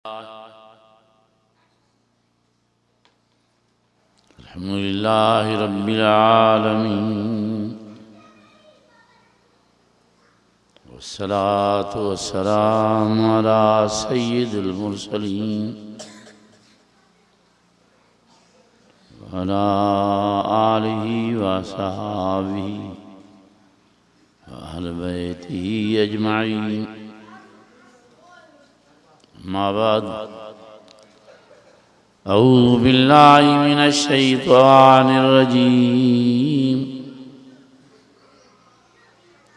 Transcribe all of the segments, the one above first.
अल्हम्दुलिल्लाहि रब्बिल आलमीन वस्सलातु वस्सलामु अला सय्यिदिल मुरसलीन व अला आलिहि व अस्हाबिहि व अहलि बैतिहि अजमईन। अम्मा बाद अऊज़ु बिल्लाहि मिनश शैतानिर रजीम।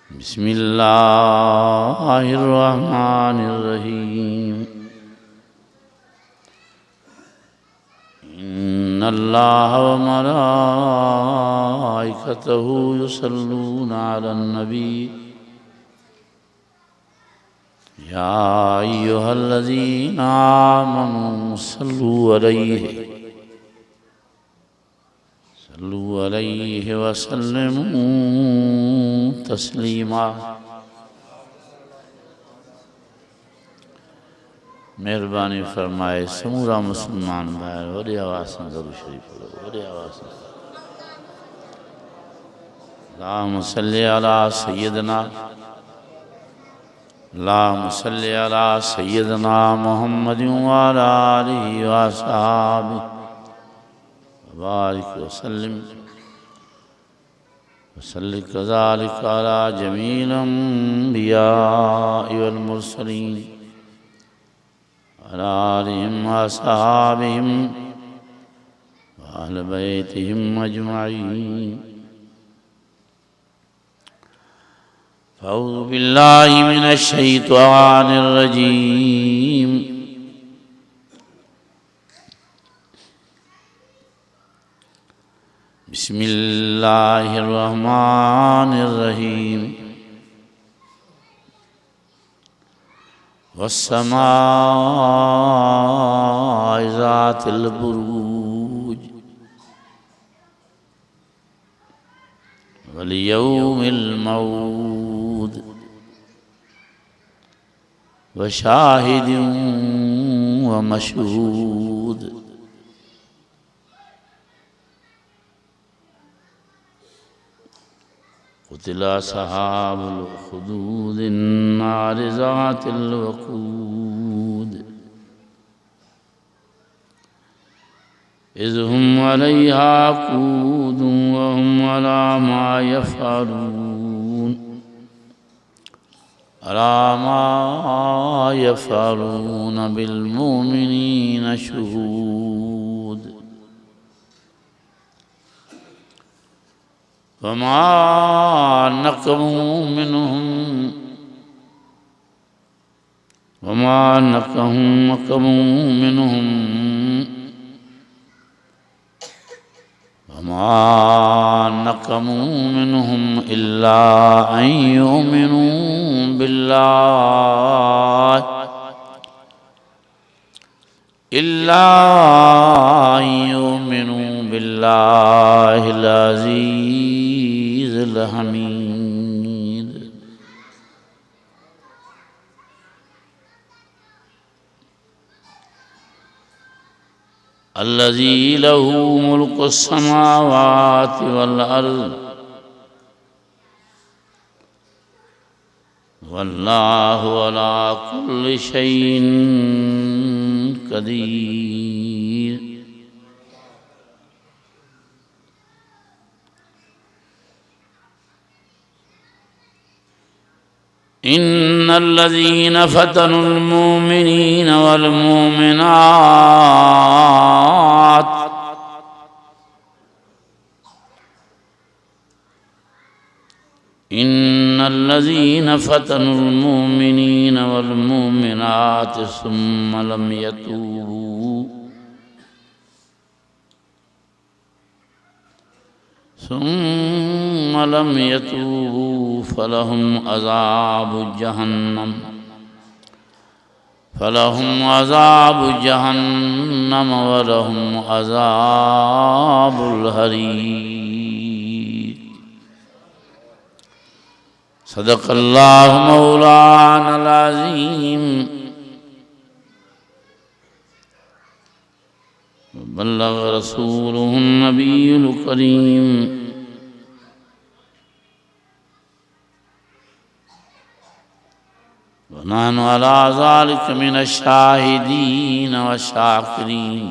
बिस्मिल्लाहिर रहमानिर रहीम। इन्नल्लाहा व मलाइकतहु युसल्लूना अलन नबी या अय्युहल्लज़ीना आमनू सल्लू अलैहि व सल्लिमू तस्लीमा। मेहरबानी फरमाए समूरा मुसलमान भाई वॾे आवाज़ सां दरूद शरीफ पढ़ो, वॾे आवाज़ सां। अल्लाहुम्मा सल्लि अला सय्यिदना अल्लाहुम्मा सल्लि अला सय्यिदना मुहम्मदिन व अला आलिहि व अस्हाबिहि व बारिक व सल्लिम व सल्लि कज़ालिका अला जमील अंबियाइ वल मुरसलीन अला आलिहिम व अस्हाबिहिम व अहलि बैतिहिम अजमईन। अऊज़ु बिल्लाहि मिनश शैतानिर रजीम। बिस्मिल्लाहिर रहमानिर रहीम। वस्समाइ ज़ातिल बुरूज वल यौमिल मऊद व शाहिदिन व मशहूद। क़ुतिल अस्हाबुल उख़्दूद अन्नारि ज़ातिल वक़ूद इज़ हुम अलैहा क़ूदुन व हुम अला मा यफ़अलून बिल मुमिनीन शुहूद। वमा नक़मू मिन्हुम इल्ला अन युमिनू बिल्लाहिल अज़ीज़िल हमीद। अल्लज़ी लहू मुल्कुस समावाति वल अर्ज़ वल्लाहु अला कुल्लि शैइन क़दीर। इन्नल्लज़ीन फ़तनुल मुमिनीन वल मुमिनात इन्नल्लज़ीन फ़तनुल मुमिनीन वल मुमिनात सुम्मा लम यतूबू फलहुम अज़ाबु जहन्नम वलहुम अज़ाबुल हरीक़। सदक़ल्लाहु मौलानल अज़ीम। बल्लग रसूलुहुन नबियुल करीम व नहनु अला ज़ालिका मिनश शाहिदीन व शाकिरीन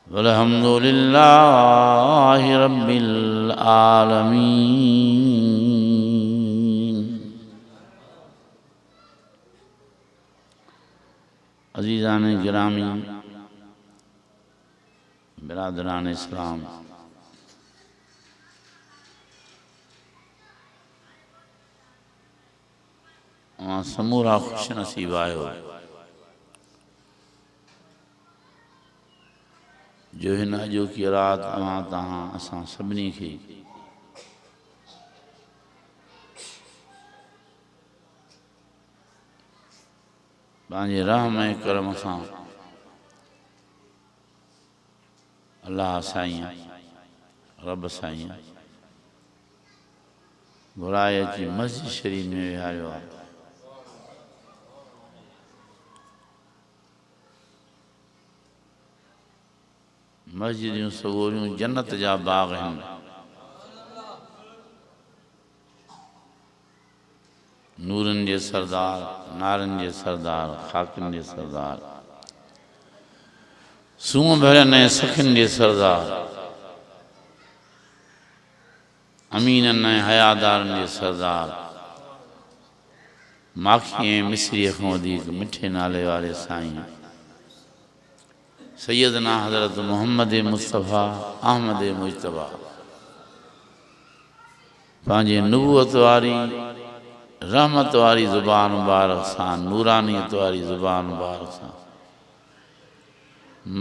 वल्हम्दुलिल्लाहि रब्बिल आलमीन। अज़ीज़ान गिरामी, बिरादरान इस्लाम, समूरा खुश नसीब आयो जो हिन अॼोकी रात अवां तहां असां सभिनी खे पंहिंजे रहम ऐं करम सां अल्लाह साईं रब साईं घुराए अची मस्जिद शरीफ में विहारियो आहे। मस्जिदियूं सगोरियूं जन्नत जा बाग आहिनि। नूरनि जे सरदार, नारनि जे सरदार, खाकिन जे सरदार, सूंह भरियनि ऐं सखियुनि जे सरदार, अमीननि ऐं हयादारनि जे सरदार, माखी ऐं मिस्रीअ खां वधीक मिठे नाले वारे साईं सैयदना हज़रत मोहम्मद मुस्तफ़ा अहमद मुजतबा पंहिंजे नबूअत वारी रहमत वारी ज़ुबान मुबारक सां, नूरानियत वारी ज़ुबान मुबारक सां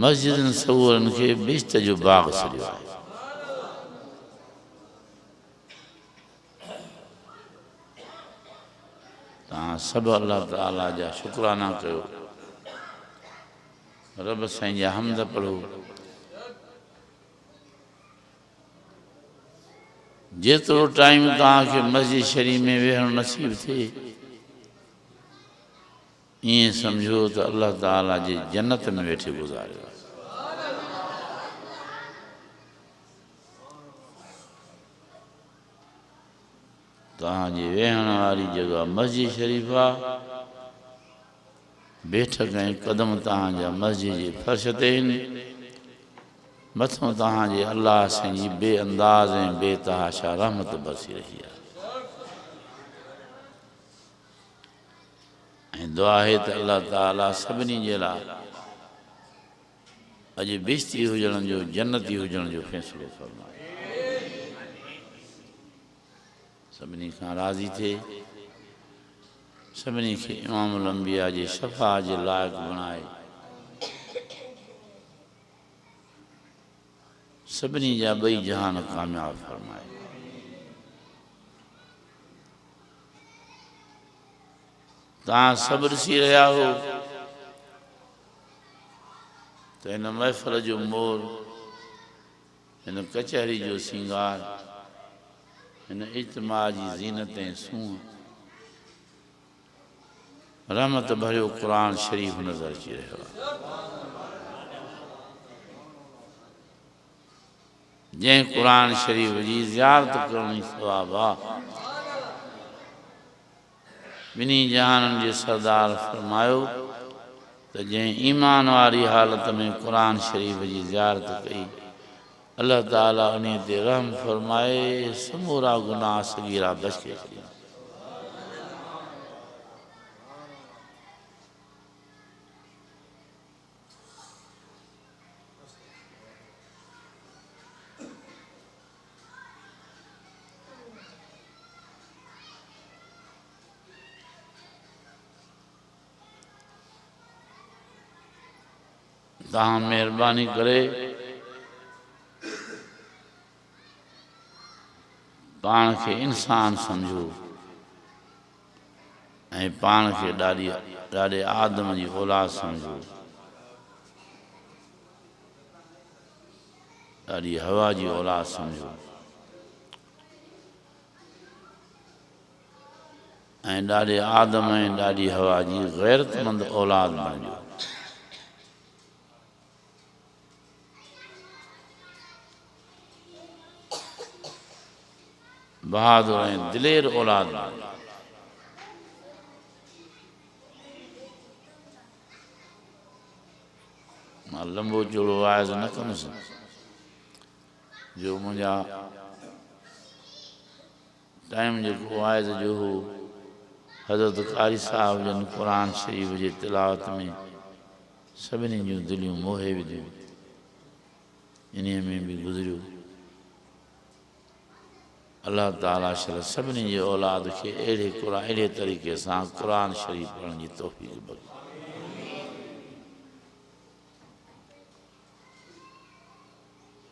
मस्जिदनि सगोरनि खे बिश्त जो बाग़ सॼो आहे। तव्हां सभु अल्लाह ताला जा शुक्राना कयो, रब साईं जा हमद पढ़ो। जेतिरो टाइम तव्हांखे मस्जिद शरीफ में वेहणु नसीब थिए ईअं सम्झो त अल्लाह ताला जे जन्नत में वेठे गुज़ारियो। तव्हांजे वेहण वारी जगह मस्जिद शरीफ आहे। बैठक ऐं कदम तव्हांजा मस्जिद जे फर्श ते आहिनि। मथों तव्हांजे अल्लाह साईं जी बेअंदाज़ ऐं बेतहाशा रहमत बरसी रही आहे। ऐं दुआ आहे त अल्लाह ताला सभिनी जे लाइ अॼु बेइज़ती हुजण जो, जन्नती हुजण जो फ़ैसिलो फरमाए। सभिनी खां राज़ी थिए, सभिनी खे इमामुल अंबिया जे शफ़ा जे लाइक़ बणाए, सभिनी जा ॿई जहान कामयाब फरमाए। तव्हां सभु ॾिसी रहिया हो त हिन महफ़िल जो मोर, हिन कचहरी जो सिंगार, हिन इज्तिमा जी ज़ीनत ऐं सूंह रहमत भरियो क़ुरान शरीफ नज़र अची रहियो आहे। जंहिं क़ुरान शरीफ जी ज़ियारत करणी सवाब आहे। ॿिन्ही जहाननि जे सरदार फरमायो त जंहिं ईमान वारी हालत में क़ुरान शरीफ जी ज़ियारत कई अल्लाह ताला उन ते रहम फरमाए, समूरा गुनाह सगीरा बख़्शे छॾिया। तव्हां महिरबानी करे पाण खे इंसान सम्झो ऐं पाण खे ॾाढे आदम जी औलाद सम्झो, ॾाढी हवा जी औलाद सम्झो ऐं ॾाढे आदम ऐं ॾाढी हवा जी गैरतमंद औलाद बणिजो। बहादुर ऐं दिलेर औलाद मिली। मां लंबो चौड़ो वाइज़ न कंदुसि जो मुंहिंजा टाइम जेको वाइज़ जो हो हज़रत कारी साहब जन क़ुरान शरीफ़ जे तिलावत में सभिनी जूं दिलियूं मोहे विधियूं, इन्हीअ में बि गुज़रियो। अल्लाह ताला शल सभिनी जे औलाद खे अहिड़े तरीक़े सां क़ुरान शरीफ़ पढ़ण जी तौफ़ीक़ बख़्शे।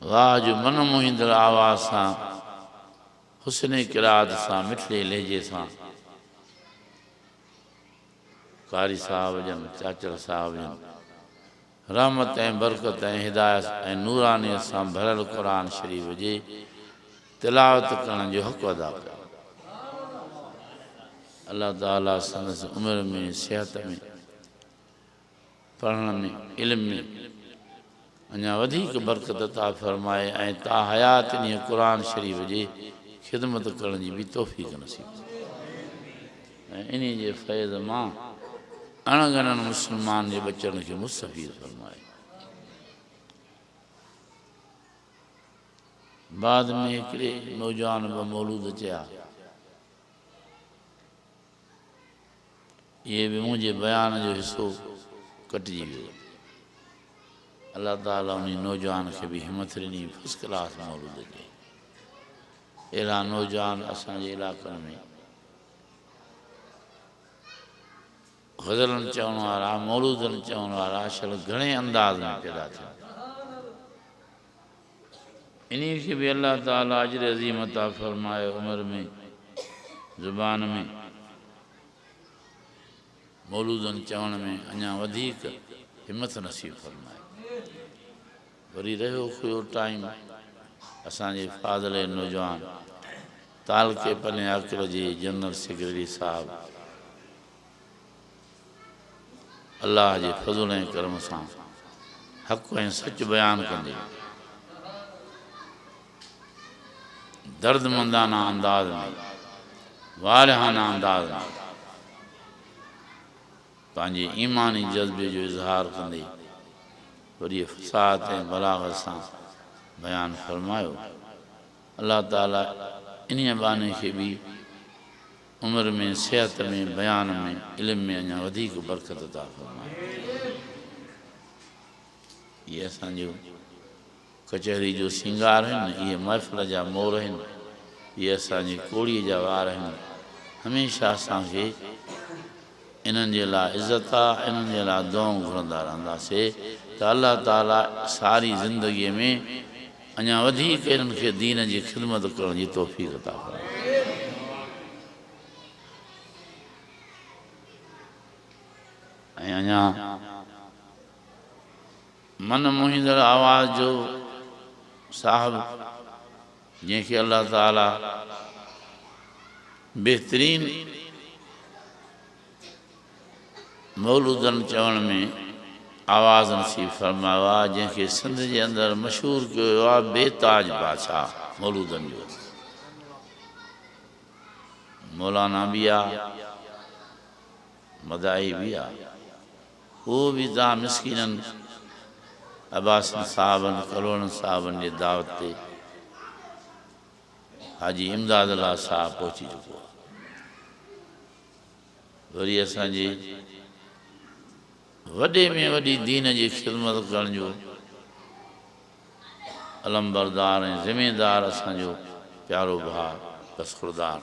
वाह जो मन मोहींदड़ आवाज़ सां, हुस्ने क़िराअत सां, मिठड़े लहजे सां कारी साहब जन, चाचड़ साहब जन रहमत ऐं बरकत ऐं हिदायत ऐं नूरानियत सां भरियल क़ुरान शरीफ़ जे तिलावत करण जो हक़ अदा कयो। अल्लाह ताला संदसि उमिरि में, सिहत में, पढ़ण में, इल्म में अञा वधीक बरकत अता फरमाए ऐं ता हयात इन क़ुरान शरीफ़ जी ख़िदमत करण जी बि तौफ़ीक़ नसीब ऐं इन जे फैज़ मां अणगणन मुस्लमान जे बचनि खे मुस्तफ़ीद फरमाए। बाद में हिकिड़े नौजवान ब मौलूद चया, ये भी मुझे बयान जो हिस्सो कटिजी वियो। अल्लाह ताला उन नौजवान खे भी हिम्मत ॾिनी, फर्स्ट क्लास मौलूद ॾिनी। अहिड़ा नौजवान असांजे इलाइक़नि में ग़ज़लनि चवण वारा, मौलूदनि चवण वारा असल घणे अंदाज़ में पैदा थिया। इन्ही खे भी अल्लाह ताला अजर अज़ीम अता फरमाए, उमिरि में, ज़ुबान में, मौलूदनि चवण में अञा वधीक हिम्मत नसीब फरमाए। वरी रहियो खुयो टाइम असांजे फाज़िल नौजवान तालके पने आकिर जे जनरल सेक्रेटरी साहब अल्लाह जे फज़ल ऐं करम सां हक़ ऐं सच बयान कंदे दर्दमंदाना अंदाज में, वारिहाना अंदाज में पंहिंजे ईमानी जज़्बे जो इज़हार कंदे वरी फ़साद ऐं बलागत सां बयान फरमायो। अल्लाह ताला इन्हीअ बाने खे भी उमिरि में, सिहत में, बयान में, इल्म में अञा वधीक बरकत अता फरमाए। ये असांजो कचहरी जो सिंगार आहिनि, इहे महफ़िल जा मोर आहिनि, इहे असांजी कोड़ीअ जा वार आहिनि। हमेशह असांखे इन्हनि जे लाइ इज़त आहे, इन्हनि जे लाइ दुआऊं घुरंदा रहंदासीं त अल्लाह ताला सारी ज़िंदगीअ में अञा वधीक इन्हनि खे दीन जी ख़िदमत करण जी तौफ़ीक़ अता फरमाए। ऐं अञा मन मोहींदड़ आवाज़ जो साहब जंहिंखे अल्लाह ताला बहितरीन मौलूदनि चवण में आवाज़ नसीब फरमायो आहे, जंहिंखे सिंध जे अंदरि मशहूरु कयो वियो आहे बेताज बादशाह मौलूदनि जो। मौलाना बि आहे, मदाई बि आहे। उहो बि तव्हां मिसकीननि अब्बासन साहबनि, करोड़नि साहबनि जे दावत ते हाजी इमदाद अल्लाह साहब पहुची चुको आहे। वरी असांजे वॾे में वॾी दीन जी ख़िदमत करण जो अलमबरदार ऐं ज़िमेदार असांजो प्यारो भाउ बसखुरदार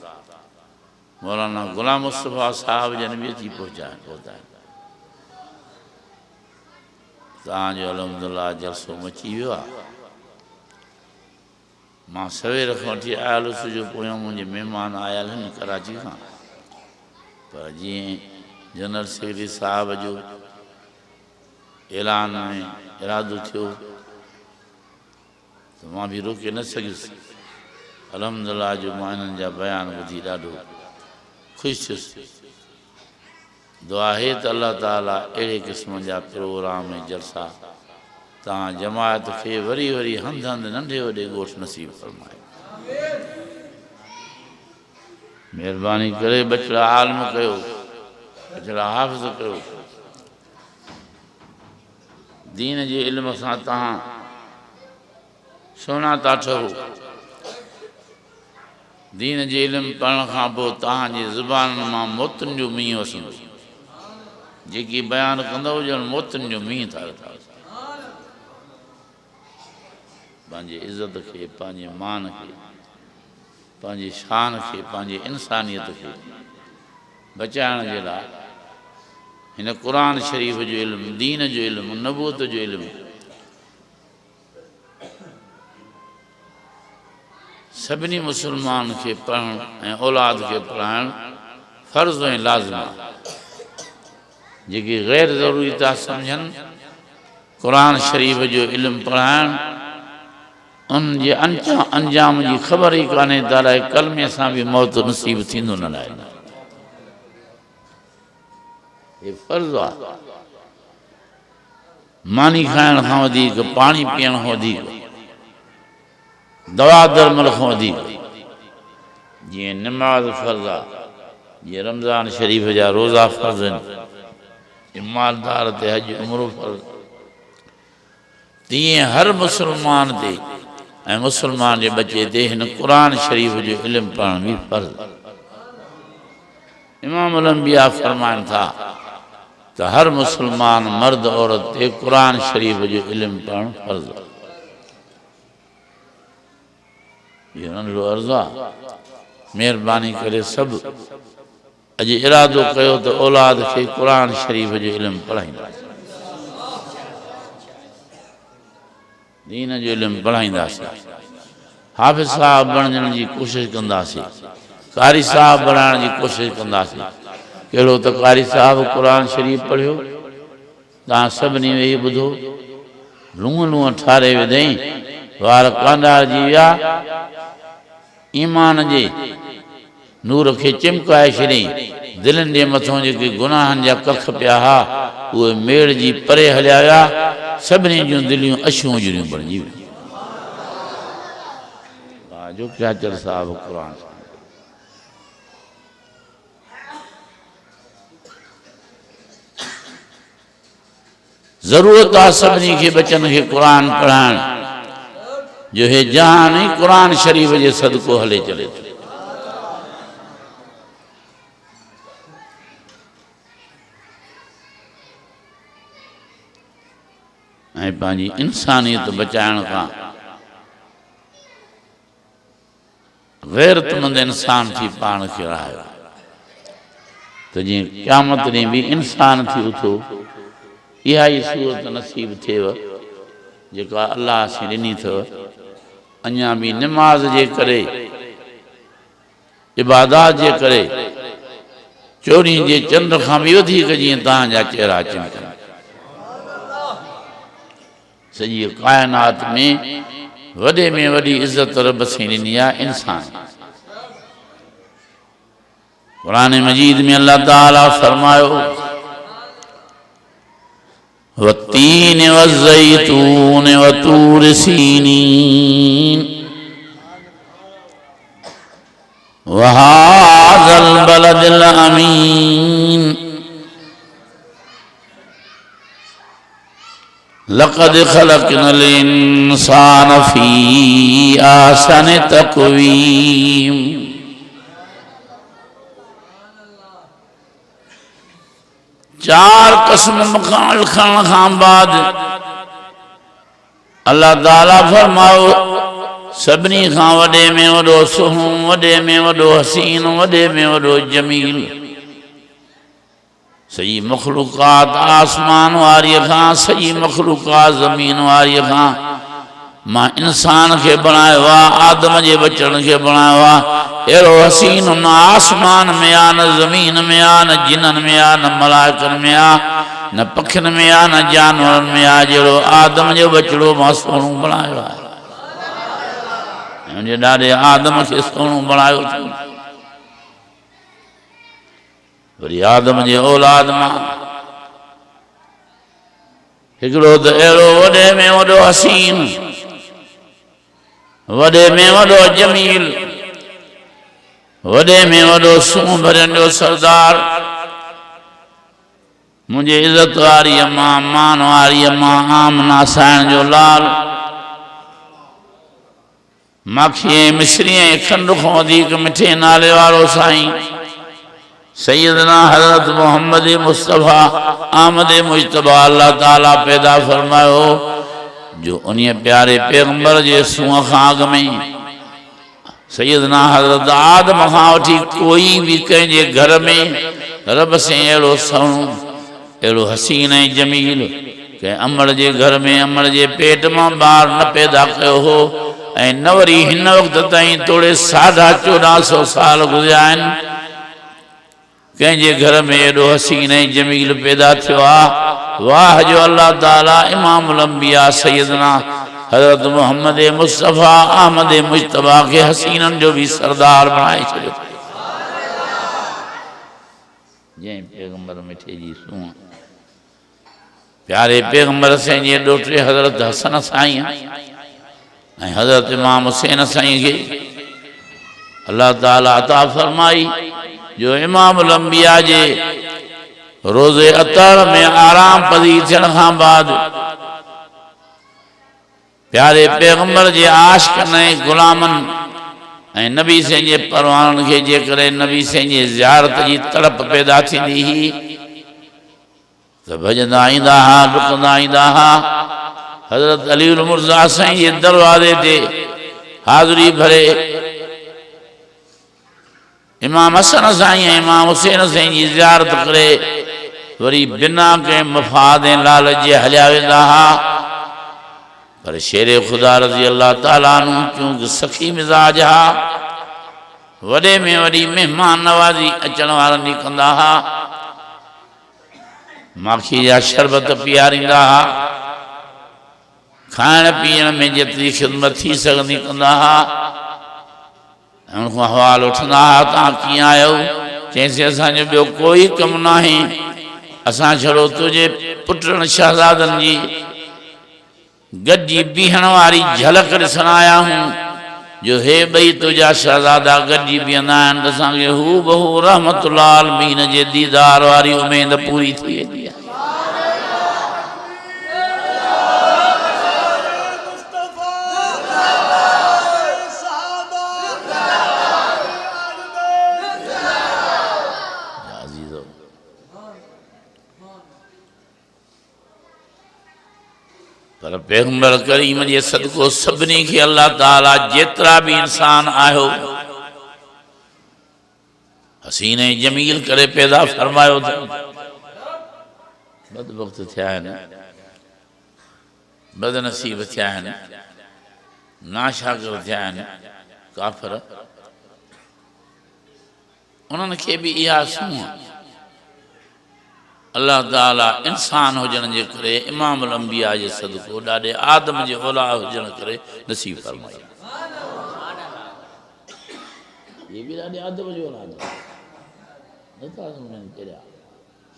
मौलाना ग़ुलाम मुस्तफ़ा साहब जन बि अची पहुता आहिनि। तव्हांजो अलहमदुलिल्लाह जलसो मची वियो आहे। मां सवेर खां वठी आयल हुउसि जो पोयां मुंहिंजे महिमान आयल आहिनि कराची खां, पर जीअं जनरल सेक्रेटरी साहब जो ऐलान में इरादो थियो त मां बि रोके न सघियुसि। अलहमदुलिल्लाह जो मां इन्हनि जा बयान ॿुधी ॾाढो ख़ुशि थियुसि। दुआ है त अल्लाह ताला अहिड़े क़िस्म जा प्रोग्राम ऐं जलसा तव्हां जमायत खे वरी वरी हंधि हंधि नंढे वॾे ॻोठ नसीब फरमाए। मेहरबानी करे बचड़ा आलम कयो बचड़ा हाफ़िज़ कयो दीन जे इल्म सां तहां सोना था ठहो दीन जे इल्म पढ़ण खां पोइ तव्हांजी ज़ुबान मां मोतुनि जो मींहुं वसंदो जेकी बयानु कंदव ॼण मोतुनि जो मींहुं था रखा पंहिंजे इज़त खे पंहिंजे मान खे पंहिंजी शान खे पंहिंजे इंसानियत खे बचाइण जे लाइ हिन क़ुर शरीफ़ जो इल्मु दीन जो इल्मु नबूअत जो इल्मु सभिनी मुसलमान खे पढ़णु ऐं औलाद खे पढ़ाइणु फ़र्ज़ ऐं लाज़िम आहे जेके ग़ैर ज़रूरी था सम्झनि क़ुर शरीफ़ जो इल्मु पढ़ाइणु उन जे अंजाम जी ख़बर ई कान्हे त अलाए कलमे सां बि मौत नसीब थींदो न आहे हे फ़र्ज़ आहे मानी खाइण खां वधीक पाणी पीअण खां वधीक दवा दरमल खां वधीक जीअं नमाज़ फ़र्ज़ आहे जीअं रमज़ान शरीफ़ जा रोज़ा फ़र्ज़ आहिनि मालदार ते हज उमरो फ़र्ज़ तीअं हर मुसलमान ते ऐं मुसलमान जे बचे ते हिन क़ुर शरीफ़ जो इल्मु पढ़ण बि फ़र्ज़ इमामुल अंबिया फ़रमाइनि था त हर मुसलमान मर्द औरत ते क़ुर शरीफ़ जो इल्मु पढ़णु फ़र्ज़ आहे इहो नंढड़ो अर्ज़ु आहे महिरबानी करे सभु अॼु इरादो कयो त औलाद खे क़ुर शरीफ़ जो इल्मु पढ़ाईंदासीं दीन जो इल्मु पढ़ाईंदासीं हाफ़िज़ साहब बणजण जी कोशिशि कंदासीं कारी साहब बणाइण जी कोशिशि कंदासीं कहिड़ो त कारी साहब क़ुर शरीफ़ पढ़ियो तव्हां सभिनी वेही ॿुधो लूंहं लूंहं ठारे विधई वार कांडारजी विया ईमान जे नूर खे चिमकाए छॾियईं दिलनि जे मथां जेके गुनाहनि जा कख पिया हुआ उहे मेड़ जी परे हलिया विया सभिनी जूं दिलियूं अछूं जूं बणिजी वियूं जो चाचर साहब क़ुर ज़रूरत आहे सभिनी खे बचनि खे क़ुर पढ़ाइण जो हे जहान ई क़ुर शरीफ़ जे सदको हले चले थो ऐं पंहिंजी इंसानियत बचाइण खां गैरतमंद इंसान थी पाण खे रहायो त जीअं क़यामत ॾींहुं बि इंसान थी उथो इहा ई सूरत नसीब थिएव जेका अलाह से ॾिनी अथव अञा बि निमाज़ जे करे इबादत जे करे चोरी जे चंड खां बि वधीक जीअं तव्हांजा चेहरा चिमकनि सॼी कायनात में वॾे में वॾी इज़त रब साईं ॾिनी आहे इंसान क़ुर मजीद में अल्लाह ताला फरमायो वत्तीन वज़्ज़ैतून वतूर सीनीन वहाज़ल बलदिल अमीन लक़द ख़लक़नल इंसान फ़ी अहसन तक़वीम चार कसम खण खां बाद अल्लाह ताला फरमाओ सभिनी खां वॾे में वॾो सुहिणो वॾे में वॾो हसीन वॾे में वॾो जमील सही मखलूक़ात आसमान वारीअ खां सही मखलूक़ात ज़मीन वारीअ खां मां इंसान खे बणायो आहे आदम जे बचण खे बणायो आहे अहिड़ो हसीन न आसमान में आहे न ज़मीन में आहे न जिननि में आहे न मलाइकनि में आहे न पखियुनि में आहे न जानवरनि में आहे जहिड़ो आदम जो बचड़ो मां सुहिणो बणायो आहे मुंहिंजे ॾाॾे आदम खे सुहिणो बणायो अथऊं वरी आदम जे औलाद मां हिकिड़ो त अहिड़ो वॾे में वॾो हसीन वॾे में वॾो जमील वडे में वडो सूं भरन जो सरदार मुझे इज्जत वारी अम्मा मान वारी अम्मा आमना साइण जो लाल माखी मिसरी खंड को अधिक मिठे नाले वालो साईं सैयदना हजरत मोहम्मद मुस्तफ़ा आमद मुजतबा अल्लाह ताला पैदा फरमायो जो उन्हें प्यारे पैगंबर जे सूंह खां अॻ में सैयदना हजरत आदम खां वठी कोई भी कंहिंजे घर में रब से अहिड़ो सुहिणो अहिड़ो हसीन ऐं जमील कंहिं अमड़ जे घर में अमड़ जे पेट मां ॿार न पैदा कयो हो ऐं न वरी हिन वक़्त ताईं तोड़े 1450 साल गुज़िरिया आहिनि कंहिंजे घर में एॾो हसीन ऐं जमील पैदा थियो आहे। वाह जो अल्लाह ताला इमामुल अंबिया सैयदना हज़रत मोहम्मद मुस्तफ़ा अहमद मुजतबा के हसीनन जो भी सरदार बणाए छॾियो। जंहिं पैगंबर मिठे जी सूंह प्यारे पैगंबर से जे ॾोटे हज़रत हसन साईं ऐं हज़रत इमाम हुसैन साईं खे अल्लाह ताला अता फरमाई जो इमामुल अंबिया जे रोज़े अतर में आराम पज़ीर थियण खां बाद प्यारे पैगंबर जे आशिक़नि ऐं गुलामनि ऐं नबी साईं जे परवाननि खे जेकॾहिं नबी साईं जी ज़ियारत जी तड़प पैदा थींदी हुई त भॼंदा ईंदा हुआ डुकंदा ईंदा हुआ हज़रत अली मुर्ज़ा साईं जे दरवाज़े ते हाज़िरी भरे इमाम हसन साईं ऐं इमाम हुसैन साईं जी ज़ियारत करे वरी बिना कंहिं मफ़ाद ऐं लालच जे हलिया वेंदा हुआ। पर शेरे खुदा रज़ी अल्लाह ताला अन्हु क्योंकि सखी मिजाज हा वॾे में वॾी मेहमान नवाज़ी अचण वारनि जी कंदा हुआ माखी जा शरबत पीआरींदा हुआ खाइण पीअण में जेतिरी ख़िदमत थी सघंदी कंदा हुआ। उनखां हवाल उठंदा हुआ तव्हां कीअं आहियो चइसि असांजो ॿियो कोई कमु न आहे असां छड़ो तुंहिंजे पुटनि शहज़ादनि जी गॾिजी बीहण वारी झलक ॾिसण आया आहियूं जो हे ॿई तुंहिंजा शहज़ादा गॾिजी बीहंदा आहिनि त असांखे हू बहू रहमतुल्लाह आलमीन जे दीदार वारी उमेद पूरी थी वेंदी आहे। पर पैगंबर करीम जे सदको सभिनी खे अल्लाह ताला जेतिरा भी इंसान आयो हसीन ऐं जमील करे पैदा फरमायो बदबख्त थिया आहिनि बदनसीब थिया आहिनि नाशाकर थिया आहिनि काफ़िर उन्हनि खे बि इहा सूंह अल्लाह ताला इंसान हुजण जे करे इमामुल अंबिया जे सदको ॾाढे आदम जे औलाद हुजण करे नसीब फरमाई। ये भी ॾाढे आदम जो औलाद नथा सम्झनि कहिड़ा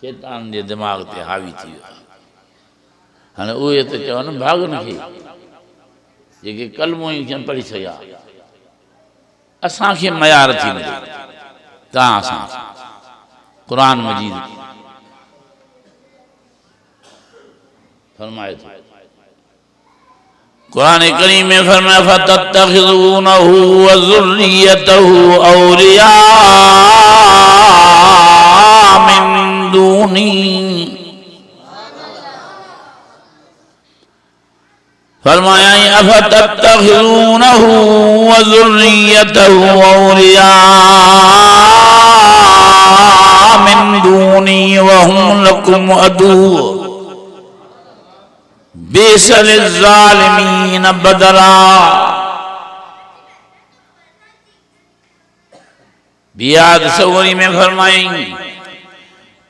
शैतान जे दिमाग़ ते हावी थी वियो हाणे उहे त चवनि भागनि खे जेके कलमो ई कीअं पढ़ी सघिया असांखे मयार थी मिले तव्हां असां क़ुरान मजीद फरमाए थो कुरान करीम में फरमाया फतत्तखिज़ूनहु व ज़ुर्रियतहु औलिया मिन दूनी फरमाया अफतत्तखिज़ूनहु व ज़ुर्रियतहु औलिया मिन दूनी व हुम लकुम अदू बेसल ज़ालिमीन बदला। बियाद सवरी में फरमाई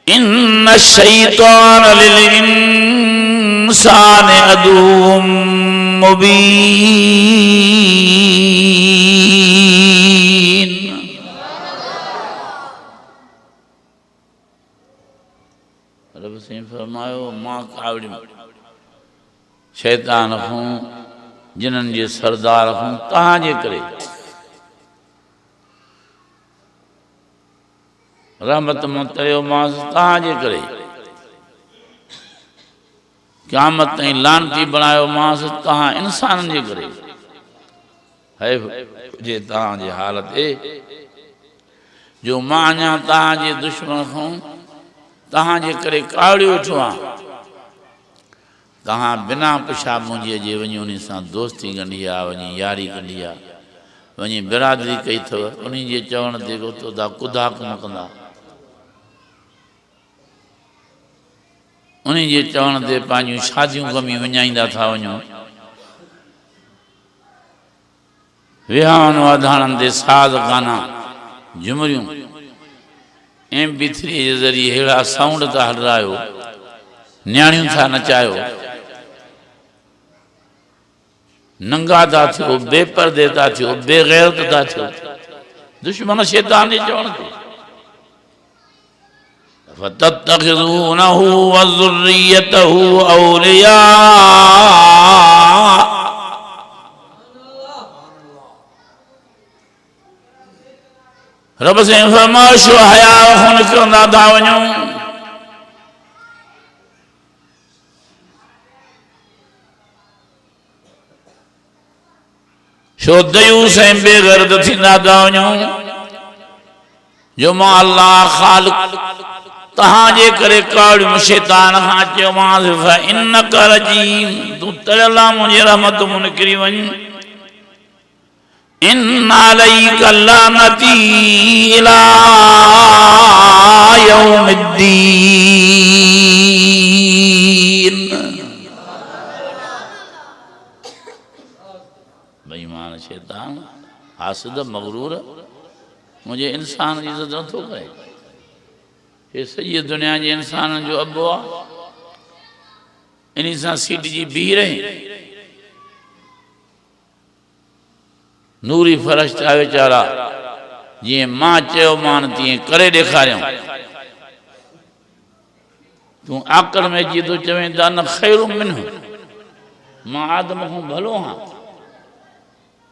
इन्न शैतान लिल इंसान अदुव्वुम मुबीन। रब से फरमायो मां कावड़ी शैतान हूँ जिन्हनि जे सरदार हूँ तव्हां जे करे रहमत मुतरियो मास तहांजे करे क़यामत ताईं लानती बणायो मास तहां इंसाननि जे करे है जे तहांजी हालत ए जो मां अञा तहांजे दुश्मन खां तहांजे करे काड़ियो वेठो आहियां तहां बिना पुछा मुंहिंजे जे वञी उन सां दोस्ती कंदी आहे वञी यारी कंदी आहे वञी बिरादरी कई अथव उन जे चवण ते तोदा कुदा कम कंदा उन जे चवण ते पंहिंजूं शादियूं कमी विञाईंदा था वञो विहाउनि वाधाणनि ते साज़ गाना झुमरियूं MP3 जे ज़रिए अहिड़ा साउंड था हलायो न्याणियूं था नचायो नंगा था थियो बेपर्दे था थियो बेगैरत था थियो दुश्मन शैतान जे चवण ते फतत्तखिज़ूनहु व ज़ुर्रियतहु औलिया रब से फरमाइशो हया हुन कंदा था वञो छो दयूस ऐं बेगर्द थींदा था वञो जो मां अल्लाह ख़ालिक़ तहांजे करे काड़ियुमि शैतान खां चयोमांसि फइन्नक रजीम तूं तरियल आहे मुंहिंजी रहमत मां निकिरी वञ इन अलैक लानती इला यौमिद्दीन बेईमान शैतान हासिद मगरूर मुझे इंसान जी इज्जत नथो करे ये सॼी दुनिया जे इंसाननि जो अबो आहे इन सां सीटजी बीह रहे नूरी फरिश्ता वीचारा जीअं मां चयो मान तीअं करे ॾेखारियऊं तूं आकड़ में अची थो चवें त न ख़ैरु मिन्हु मां आदम खां भलो आहियां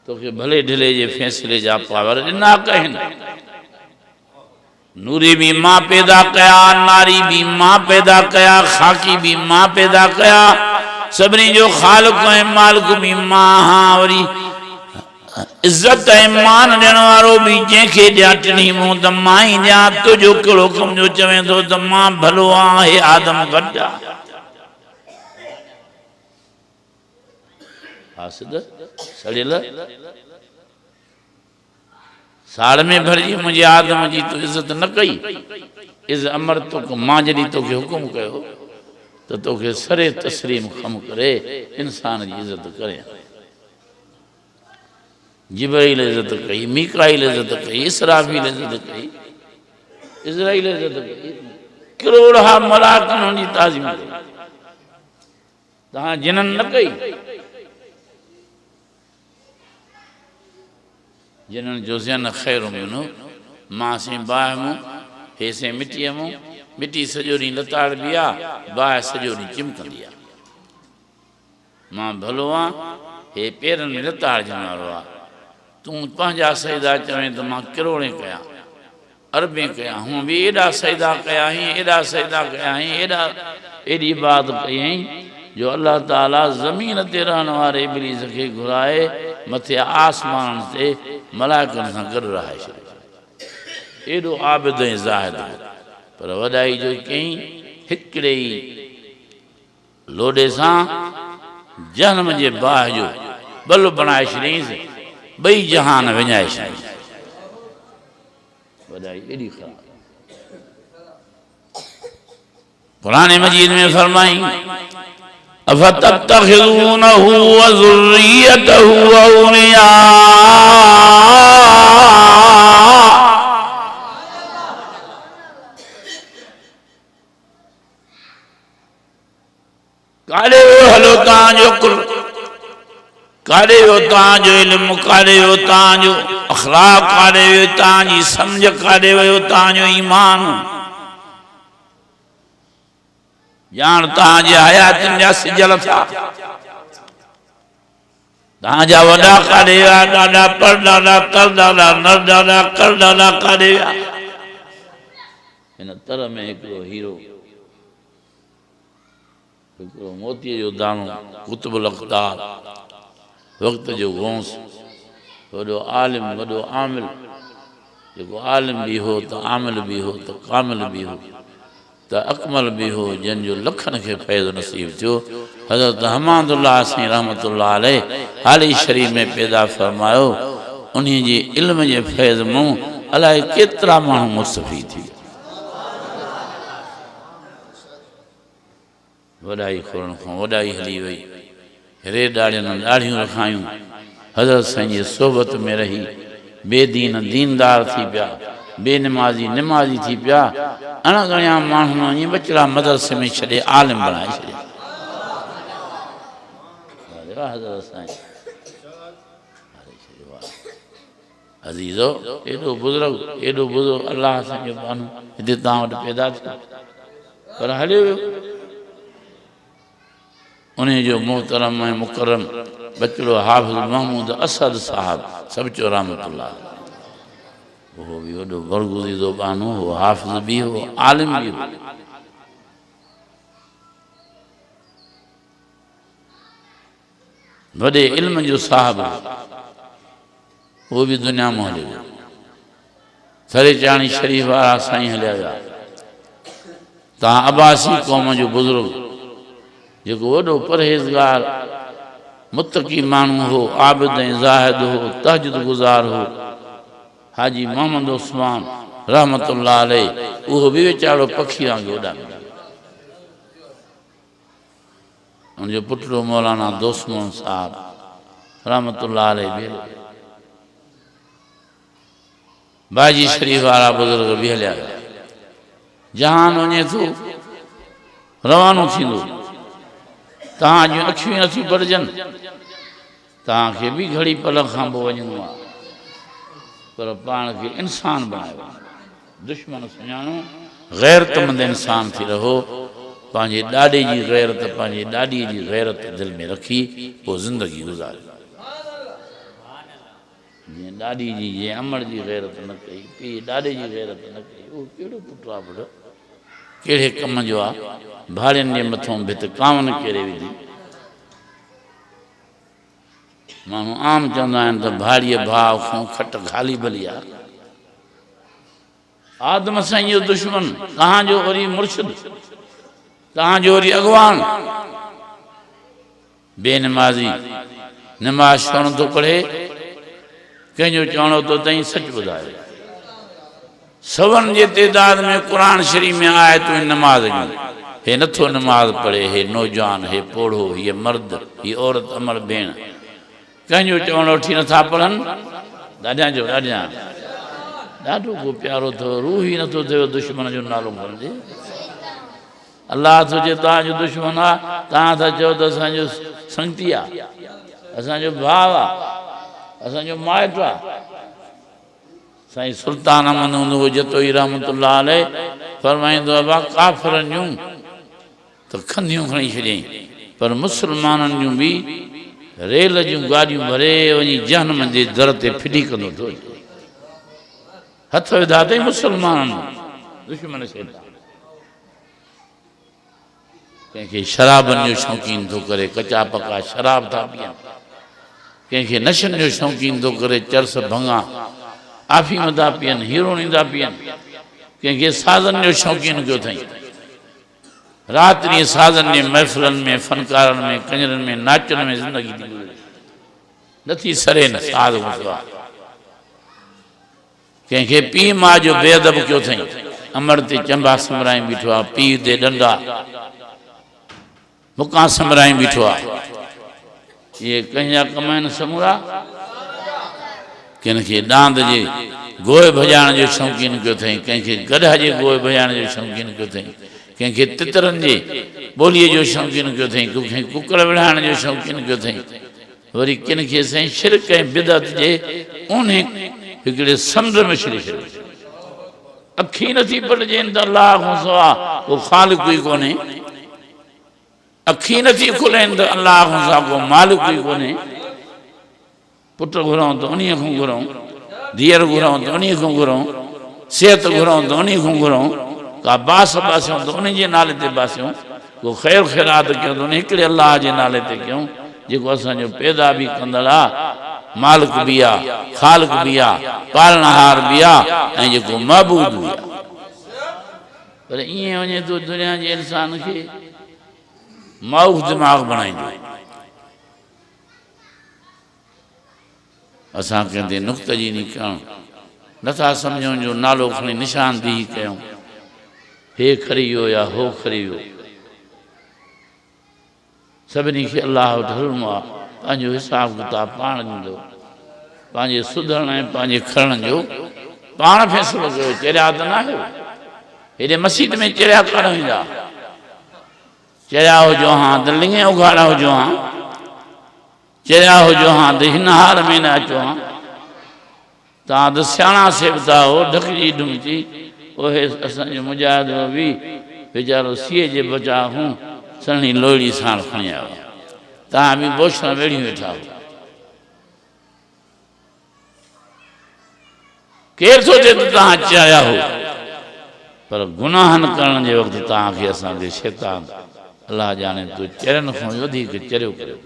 तोखे भले ढिले जे फैसले जा पावर ॾिना कहिनि नूरी भी मां पैदा कया नारी भी मां पैदा कया खाकी भी मां पैदा कया सभिनी जो ख़ालिक़ ऐं मालिक भी मां हाँ वरी इज्जत ऐं मान ॾियण वारो भी जंहिंखे ॼाटनी मूं त मां ई ॾियां तुंहिंजो कहिड़ो कम जो चवें थो त मां भलो आहियां हे आदम घटि आहे हासिद सड़ियल साड़ में भरिजी मुझे आदम जी तू इज्जत न कई इज़ अमर तो मां जॾहिं तोखे हुकुम कयो तो तोखे सरे तस्लीम खम करे इंसान जी इज्जत करे जिब्राइल इज्जत कई मीकाइल इज्जत कई इसराफील इज्जत कई इज़राइल इज्जत कई करोड़ा मलाकनि जी ताज़ीम कई तहां जिनन न कई जिन्हनि जो ज़न ख़ैरु मिनो मां से बाहि मूं हे से मिटीअ मूं मिटी सॼो ॾींहुं लताड़बी आहे बाहि सॼो ॾींहुं चिमकंदी आहे मां भलो आहियां हे पेरनि में लताड़जण वारो आहे तूं पंहिंजा सजदा चवें त मां किरोड़े कया अरबे कया हूअं बि एॾा सजदा कया आहीं एॾा सजदा कया आहीं एॾी इबादत कई आहीं जो अल्लाह ताला ज़मीन ते रहण वारे इब्लीस खे घुराए मथे आसमान ते मलाइकनि सां गॾु रहाए छॾियो एॾो आबिद ऐं ज़ाहिद पर वॾाई जो कई हिकिड़े ई लोॾे सां जनम जे बाहि जो बल्ब बणाए छॾियईंसि ॿई जहान विञाए छॾियईं वॾाई एॾी ख़राब क़ुरान मजीद में फरमाई अफतत्तखिज़ूनहु व ज़ुर्रियतहु औलिया काॾे हलो तव्हांजो कुल काॾे वियो तव्हांजो इल्मु काॾे वियो तव्हांजो अख़लाक़ काॾे वियो तव्हांजी सम्झ काॾे वियो तव्हांजो ईमान ॼाण तव्हांजे हयातियुनि जा सिजल था तव्हांजा वॾा काॾे विया ॾाॾा परॾाॾा तरॾाॾा नरॾाॾा करॾाॾा काॾे विया हिन तर में हिकिड़ो हीरो हिकिड़ो मोतीअ जो दाणो कुतुबुल अक़तार वक़्त जो गौस वॾो आलिम वॾो आमिल जेको आलिम बि हो त आमिल बि हो त कामिल बि हो त अकमल बि हो जंहिंजो लखनि खे फैज़ नसीब थियो हज़रत हमादुल्लाह साईं रहमतुल्लाह अलैह हाली शरीफ़ में पैदा फरमायो उन्हीं जे इल्म जे फैज़ मां अलाए केतिरा माण्हू मुस्तफ़ी थी वॾाई खोरण खां वॾाई हली वई रे ॾाड़ियुनि ॾाढ़ियूं रखायूं हज़रत साईं जी सोबत में रही बेदीन दीनदार थी पिया बेनिमाज़ी निमाज़ी थी पिया अणगणिया माण्हुनि ईअं बचड़ा मदरसे में छॾे आलिम बणाए छॾिया हज़रत साईं अज़ीज़ो एॾो बुज़ुर्ग अल्लाह असांजो बानो हिते तव्हां वटि पैदा थियो पर हलियो वियो उन जो मोहतरम ऐं मुकरम बचड़ो हाफ़िज़ महमूद असद साहब सबचो रहमतुल्लाह वो भी वॾो बरगुज़ीदो बानो हो हाफ़िज़ भी हो आलिम भी हो वॾे इल्म जो साहब वो भी दुनिया में हलियो वियो थरे चाणी शरीफ़ वारा साईं हलिया विया तव्हां अब्बासी क़ौम जो बुज़ुर्ग जेको वॾो परहेज़गार मुत्तकी माण्हू हो आबिद ऐं ज़ाहिद हो तहज्जुद गुज़ार हो हाजी मोहम्मद उस्मान रहमतुल्लाह अलैह उहो बि वीचारो पखी वांगुरु उॾामियो उनजो पुटु मौलाना दोस्तमोहन साहब रहमतुल्लाह अलैह बि बाजी शरीफ़ वारा बुज़ुर्ग बि हलिया विया जहान वञे थो रवानो थींदो तव्हां जूं अखियूं नथियूं भरिजनि तव्हांखे बि घड़ी पल खां पोइ वञिणो आहे पर पाण खे इंसान बणायो दुश्मन सुञाणो गैरतमंद इंसान थी रहो पंहिंजे ॾाॾे जी गैरत पंहिंजे ॾाॾीअ जी गैरत दिलि में रखी पोइ ज़िंदगी गुज़ारे जीअं ॾाॾी जी जीअं अमड़ जी गैरत न कई पीउ ॾाॾे जी गैरत न कई उहो कहिड़ो पुटु आहे बुढो कहिड़े कम जो आहे भाड़ियुनि जे मथां भित कांवनि केरे विधी माण्हू आम चवंदा आहिनि त भाड़ीअ भाउ खां खट खाली भली आहे आदम साईं जो दुश्मन तव्हांजो वरी मुर्शिद तव्हांजो वरी अॻवान बेनिमाज़ी निमाज़ छो नथो पढ़े कंहिंजो चवणो तो तई सच ॿुधायो सवन जे तइदाद में क़ुरान शरीफ़ में आए तो नमाज जूं हे नथो नमाज पढ़े हे नौजवान हे पोढ़ो ये मर्द ये औरत अमर भेण कंहिंजो चवणो वठी नथा पढ़नि ॾाढा जो ॾाढा ॾाढो को प्यारो अथव रूह ई नथो थिए दुश्मन जो नालो खणिजे अल्लाह थो चए तव्हांजो दुश्मन आहे तव्हां था चओ त असांजो संगती आहे असांजो भाउ आहे असांजो माइटु आहे साईं सुल्तान अमन हूंदो हुओ जतोई रहमतुल्लाह अलैह फरमाईंदो आहे काफ़िरनि जूं त खंदियूं खणी छॾियईं पर मुस्लमाननि जूं बि रेल जूं गाॾियूं भरे वञी जहनम जे दर ते फिटी कंदो थो हथ विधा अथई मुस्लमाननि दुश्मन शैतान कंहिंखे शराबनि जो शौक़ीन थो करे कचा पका शराब था पीअनि कंहिंखे नशनि जो शौक़ीन थो करे चर्स भंगा आफ़ीम था पीअनि हीरोइन था पीअनि कंहिंखे साज़नि जो शौक़ीन कयो अथई राति ॾींहुं साज़नि जे महफ़िलनि में फनकारनि में कंजरनि में नाचनि में ज़िंदगी थी गुज़रे नथी सरे न साज़ हूंदो आहे कंहिंखे पीउ माउ जो बेअदब कयो अथई अमर ते चंबा समराई बीठो आहे पीउ ते डंडा मुका समराई बीठो आहे ये कंहिंजा कम आहिनि समूरा कंहिंखे डांद जे गोए भॼाइण जो शौक़ीन कयो अथई कंहिंखे गॾह जे गोए भॼाइण जो शौक़ीन कयो अथई कंहिंखे तितरनि जे ॿोलीअ जो शौक़ीन कयो अथई कंहिंखे कुकड़ विढ़ाइण जो शौक़ीन कयो अथई वरी किन खे साईं शिरक ऐं बिदत जे उन हिकिड़े समुंड में छॾे छॾियो अखी नथी पढ़जनि त अलाह खां सवाइ को ख़ालिक़ ई कोन्हे अखी नथी खुलनि त अलाह खां सवाइ को मालिक ई कोन्हे पुटु घुरूं त उन खां घुरूं धीअर घुरूं त उन खां घुरूं सिहत घुरूं त उन खां घुरूं का बास बासियों तो उन जे नाले ते बासियों को ख़ैर ख़ैरात कयूं तो उन हिकिड़े अल्लाह जे नाले ते कयूं जेको असांजो पैदा बि कंदड़ आहे मालिक बि आहे ख़ालिक बि आहे पालनहार बि आहे ऐं जेको महबूद बि आहे पर ईअं वञे थो दुनिया जे इंसान खे माउस दिमाग़ बणाईंदो असां कंहिं नुक़्तजी कयूं नथा सम्झूं जो नालो खणी निशानदेही कयूं हे खरी वियो या हो खरी वियो सभिनी खे अलाह वटि हलिणो आहे पंहिंजो हिसाब किताब पाण ॾींदो पंहिंजे सुधरण ऐं पंहिंजे खरण जो पाण फ़ैसिलो कयो चरिया त न आहियो हेॾे मस्जिद में चरिया करणु ईंदा चरिया हुजो हा त लिंगे उघाड़ा हुजो हा चरिया हुजो हा त हिन हाल में न अचो हा तव्हां त सियाणा सेवता हो ढकजी ढुमजी उहे असांजो मुजाहिद बि वीचारो सीए जे बचा हूं सणी लोहड़ी साण खणी आयो तव्हां बि बोछड़ वेड़ी वेठा हो केरु सोचे त तव्हां चाहिया हो पर गुनाहनि करण जे वक़्तु तव्हांखे असांखे शैतान अलाह ॼाणे तूं चरनि खां वधीक चरियो करियो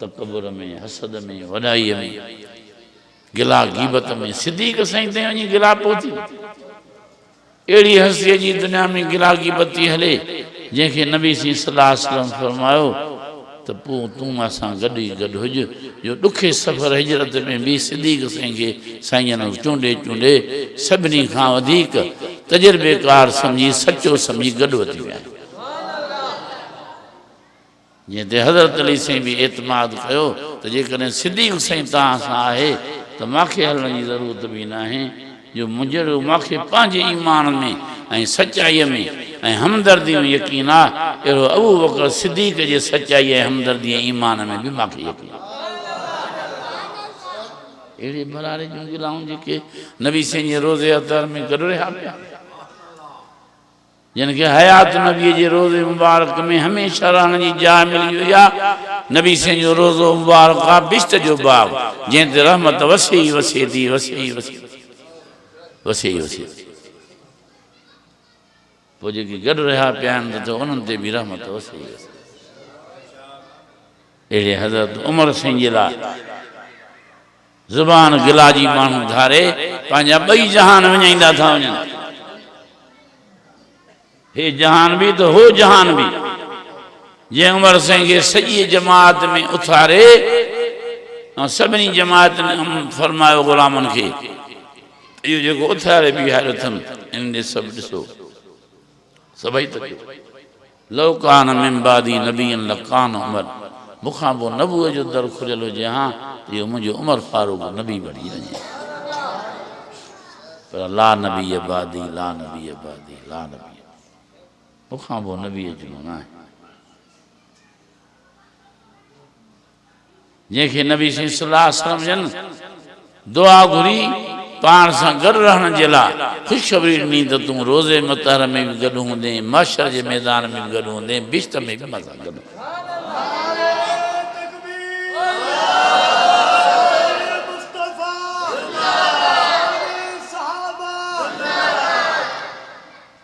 तकबुर में हसद में वॾाईअ में गिला गीबत में सिद्दीक़ साईं ते वञी गिला पहुती अहिड़ी हस्तीअ जी दुनिया में गिला गीबत थी हले जंहिंखे नबी सल्लल्लाहु अलैहि वसल्लम फरमायो त पोइ तूं असां गॾु ई गॾु हुज जो ॾुखे सफ़र हिजरत में बि सिद्दीक़ साईं खे साईं चूंडे चूंडे सभिनी खां वधीक तजुर्बेकार सम्झी सचो सम्झी गॾु वधी विया जीअं ते हज़रत अली साईं बि एतमाद कयो त जेकॾहिं सिद्दीक़ साईं तव्हां सां आहे त मूंखे हलण जी ज़रूरत बि न आहे जो मुंहिंजो मूंखे पंहिंजे ईमान में ऐं सचाईअ में ऐं हमदर्दी में यकीन आहे अहिड़ो अबू बकर सिद्दीक़ जे सचाई ऐं हमदर्दी ऐं ईमान में बि मूंखे यकीन अहिड़े बरारे जूं गिलाऊं जेके नबी साईं जे रोज़े अतर में गॾु रहिया पिया जिन खे हयात नबी जे रोज़े मुबारक में हमेशह रहण जी जाइ मिली हुई आहे नबी साईं जो रोज़ो मुबारक आहे बिश्त जो बाग जंहिं ते रहमत वसे ई वसे थी वसे ई वसे वसे ई वसे पोइ जेके गॾु रहिया पिया आहिनि त उन्हनि ते बि रहमत वसे ई वसे अहिड़े हज़रत उमर साईं जे लाइ ज़ुबान गिला जी माण्हू धारे पंहिंजा ॿई जहान विञाईंदा था वञनि हे जहान भी तो हो जहान भी जे उमर साईं खे सॼी जमात में उथारे ऐं सभिनी जमात ने फरमायो ग़ुलामनि खे इहो जेको उथारे बीहारियो अथनि इन ॾे सभु ॾिसो सभई त लौ कान मिन बादी नबीन लकान उमर मूंखां पोइ नबूअ जो दर खुलियल हुजे हा त इहो मुंहिंजो उमर फारूक नबी बणी वञे पर ला नबी बादी ला नबी बादी ला नबी मूंखां पोइ नबी अचिणो न आहे जंहिंखे नबी सल्लल्लाहु अलैहि वसल्लम जन दुआ घुरी पाण सां गॾु रहण जे लाइ ख़ुशख़बरी ॾिनी त तूं रोज़े मतहर में बि गॾु हूंदे महशर जे मैदान में बि गॾु हूंदे बिश्त में बि मां सां गॾु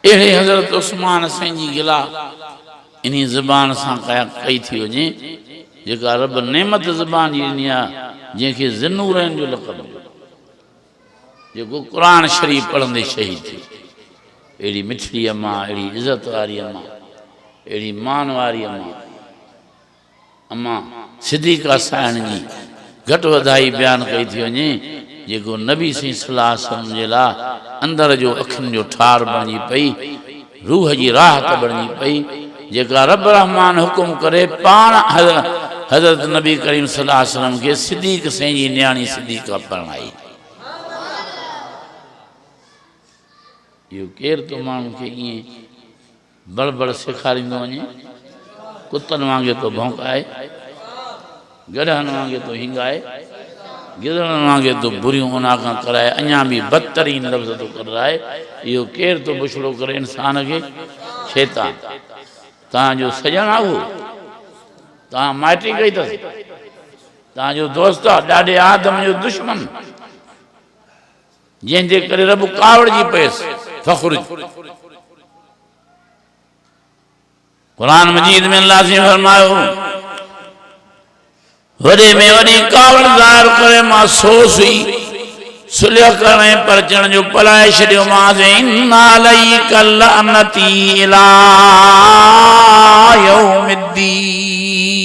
अहिड़े हज़रत उस्मान साईं जी गिला इन ज़बान सां कई थी वञे जेका रब नेमत ज़बान जी ॾिनी आहे जंहिंखे ज़िन्नूरैन जो लक़ब जेको क़ुर शरीफ़ पढ़ंदे शहीद थी अहिड़ी मिठड़ी अम्मा अहिड़ी इज़त वारी अम्मा अहिड़ी मान वारी अम्मा सिद्दीक़ा साईं जी घटि वधाई बयानु कई थी वञे जेको नबी सल्लल्लाहु अलैहि वसल्लम जे लाइ अंदर जो अखियुनि जो ठार बणिजी पई रूह जी राहत बणिजी पई जेका रब रहमान हुकुम करे पाण हज़रत नबी करीम सल्लल्लाहु अलैहि वसल्लम खे सिद्दीक़ साईं जी न्याणी सिद्दीक़ा परणाई इहो केरु तो माण्हू खे ईअं बड़बड़ सेखारींदो वञे कुतनि वांगुरु तो भौंकाए गॾहनि वांगुरु तो हिंगाए गिदड़नि वांगुरु तो बुरियूं उन्हा खां कराए अञा बि बदतरीन लफ़्ज़ तो कराए इहो केरु तो बुछड़ो करे इंसान खे शैतान तव्हांजो सॼण आहे उहो तव्हां माइटी कई अथसि तव्हांजो दोस्त आहे ॾाढे आदम जो दुश्मन जंहिंजे करे रब कावड़जी पियसि फखरुज कुरान मजीद में अल्लाह से फरमायो वडे में वडी कावड़ ज़ाहिर करे मां सोस हुई सुलह करने पर चढ़ जो पलाए छड़ियो मां से इन्ना अलैका लअनती इला यौमिद्दीन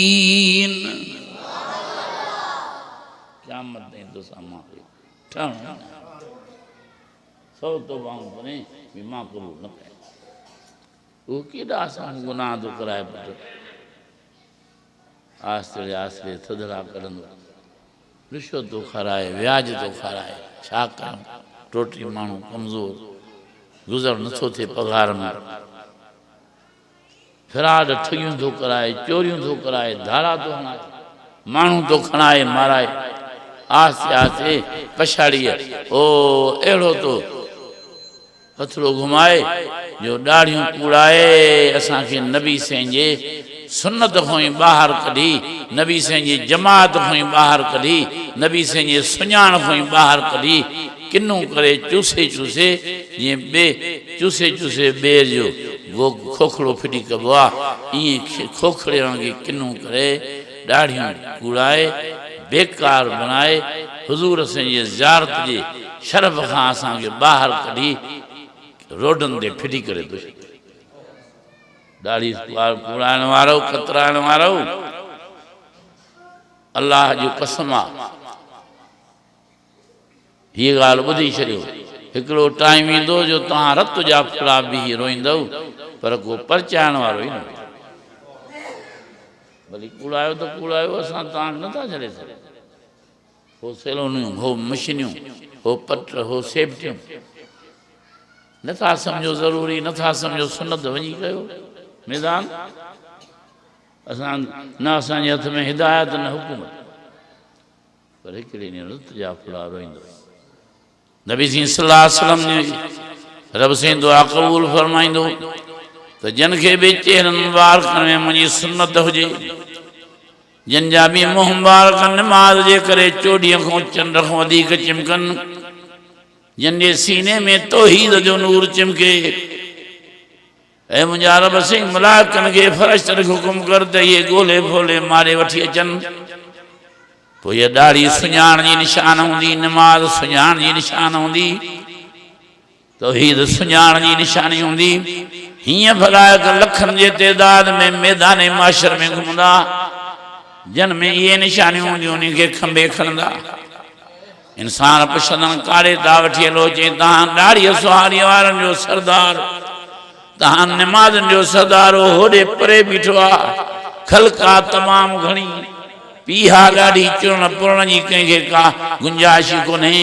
क़यामत ताईं तो सामा ठण सौ तो बाऊं करे भी मां कबूल न करे वो केॾा असां गुनाह तो कराए पुट आस्ते आस्ते थदड़ा करंदो रिश्वत तो खाराए व्याज तो खाराए छा कयूं टोटी माण्हू कमज़ोर गुज़र नथो थिए पघार में फिराड ठगियूं थो कराए चोरियूं थो कराए धारा थो हणाए माण्हू तो खणाए माराए आस्ते आस्ते पछाड़ीअ ओ अहिड़ो तो हथड़ो घुमाए जो ॾाढ़ियूं कूड़ाए असांखे नबी साईं जे सुन्नत खां ई ॿाहिरि कढी नबी साईं जी जमात खां ई ॿाहिरि कढी नबी साईं जे सुञाण खां ई ॿाहिरि कढी किन्नू करे चूसे चूसे जीअं चूसे चूसे ॿेर जो वो खोखड़ो फिटी कबो आहे ईअं खोखड़े वांगुरु किन्नू करे ॾाढ़ियूं कूड़ाए बेकार बनाए हुज़ूर साईं जी ज़ियारत जे शरफ़ खां असांखे ॿाहिरि कढी रोडनि ते फिटी करे थो दाढ़ी कूड़ाइण वारो कतराइण वारो अल्लाह जो कसम आहे हीअ ॻाल्हि ॿुधी छॾियो हिकिड़ो टाइम ईंदो जो तव्हां रत जा फुला बि रोईंदव पर को परचाइण वारो ई न भली कूड़ायो त कूड़ायो असां तव्हांखे नथा छॾे सघूं हो सैलूनियूं हो मशीनियूं हो पट हो सेफ्टियूं नथा सम्झो ज़रूरी नथा सम्झो सुन्नत वञी कयो मैदान असां न असांजे हथ में हिदायत न हुकूमत पर हिकिड़े ॾींहुं रत जा फुला रोईंदो नबी सल्लल्लाहु अलैहि वसल्लम ने रब से दुआ क़बूल फरमाइंदो त जन खे बि चेहरनि मुबारकनि में मुंहिंजी सुन्नत हुजे जन जा बि मुंहुं मुबारक नमाज़ जे करे चोॾीअ खां चंड खां वधीक चिमकनि जन जे सीने में तौहीद जो नूर चिमके ऐ मुंहिंजा रब सिंह मलाइकनि खे फ़रिश्तनि खे हुकुम कर त इहे ॻोल्हे फ़ोले मारे वठी अचनि पोइ इहा ॾाढ़ी सुञाण जी निशान हूंदी नमाज़ सुञाण जी निशान हूंदी तौहीद सुञाण जी निशानी हूंदी हीअं भलायक लखनि जे तइदाद में मैदान माशर में घुमंदा जन में इहे निशानियूं हूंदियूं उन खे खंभे खणंदा इंसान पुछंदनि कारे था वठी हलो चई तव्हां ॾाढ़ीअ सुहारीअ वारनि जो सरदार तव्हां नमाज़नि जो सरदार होॾे परे बीठो आहे ख़ल्क़ा तमामु घणी पीहा ॾाढी चुरण पुरण जी कंहिंखे का गुंजाइश कोन्हे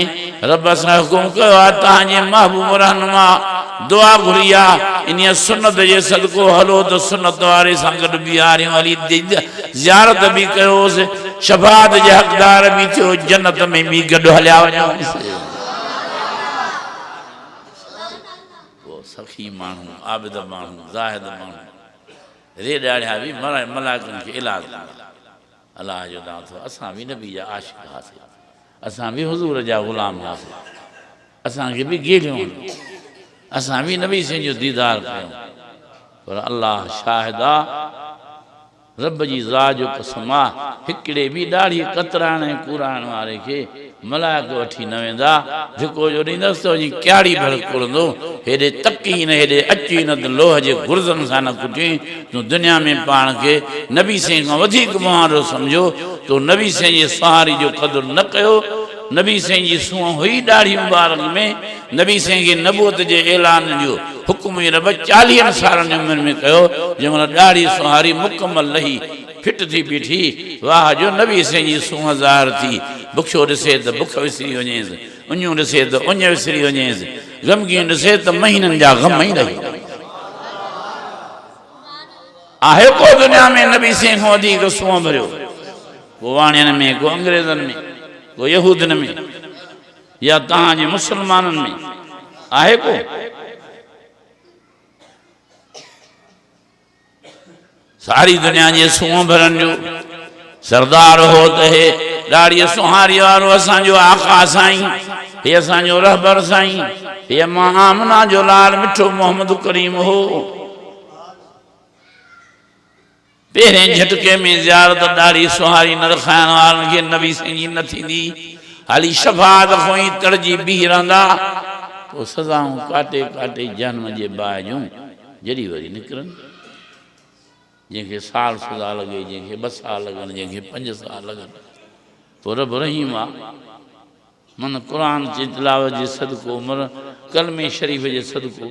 रब सां हुकुम कयो आहे तव्हांजे महबूब रहनुमा दुआ घुरी आहे इन सुन्नत जे सदको हलो त सुन्नत वारे सां गॾु बीहारियूं हली ज़ियारत बि कयोसि शफ़ाअत जे हक़दार बि थियो जन्नत में बि गॾु हलिया वञो सखी माण्हू आबिद माण्हू ज़ाहिद माण्हू रे ॾाढ़िया बि मलाइकनि खे इलाज अलाह जो नाम थो असां बि नबी जा आशिक़ हुआसीं असां बि हुज़ूर जा ग़ुलाम हुआसीं असांखे बि गेलियूं असां बि नबी साईं जो दीदार कयूं पर अल्लाह शाहिद आहे रब जी ज़ात जो कसम आहे हिकिड़े बि ॾाढ़ी कतराइण ऐं कूड़ाइण वारे खे मलाइक वठी न वेंदा धिको जो ॾींदसि त वञी क्याड़ी भर कुड़ंदो हेॾे तकी न हेॾे अची न त लोह जे गुर्ज़नि सां न कुटी तूं दुनिया में पाण खे नबी साईं खां वधीक मुहारो सम्झो तूं नबी साईं जे सहारी जो क़दुरु न कयो नबी साईं जी सूंहं हुई ॾाढ़ी मुबारक में नबी साईं खे नबूअत जे ऐलान जो हुकुम रब 40 सालनि जी उमिरि में कयो जंहिंमहिल ॾाढ़ी सुहारी मुकमल लही फिट थी बीठी वाह जो नबी साईं जी सूंहं ज़ाहिर थी बुखियो ॾिसे त बुख विसरी वञेसि उञूं ॾिसे त उञ विसरी वञेसि ग़मगीन ॾिसे त महीननि जा ग़म ई रही आहे को दुनिया में नबी साईं खां वधीक सूंहं भरियो को वाणियुनि में को अंग्रेज़नि में को यहूदनि में या तव्हांजे मुसलमाननि में आहे को सारी दुनिया जे सूंहं भरनि जो सरदार हो त हे ॾाढ़ीअ सुहारी वारो असांजो आका साईं हे असांजो रहबर साईं ये मां आमना जो लाल मिठो मोहम्मद करीम हो। पहिरें झटके में ज़ियारत ॾाढी सुहारी न रखाइण वारनि खे नबी साईं जी न थींदी, हाली शफ़ाअत खों ई तड़जी बीह रहंदा, पोइ सज़ाऊं काटे काटे जनम जे बाहि जूं जॾहिं वरी निकिरनि। जंहिंखे साल सज़ा लॻे, जंहिंखे 2 साल लॻनि, जंहिंखे 5 साल लॻनि, पोइ रब रहीम आहे। मन क़ुरान जे तिलावत जे सदको, मन कलमे शरीफ़ जे सदको,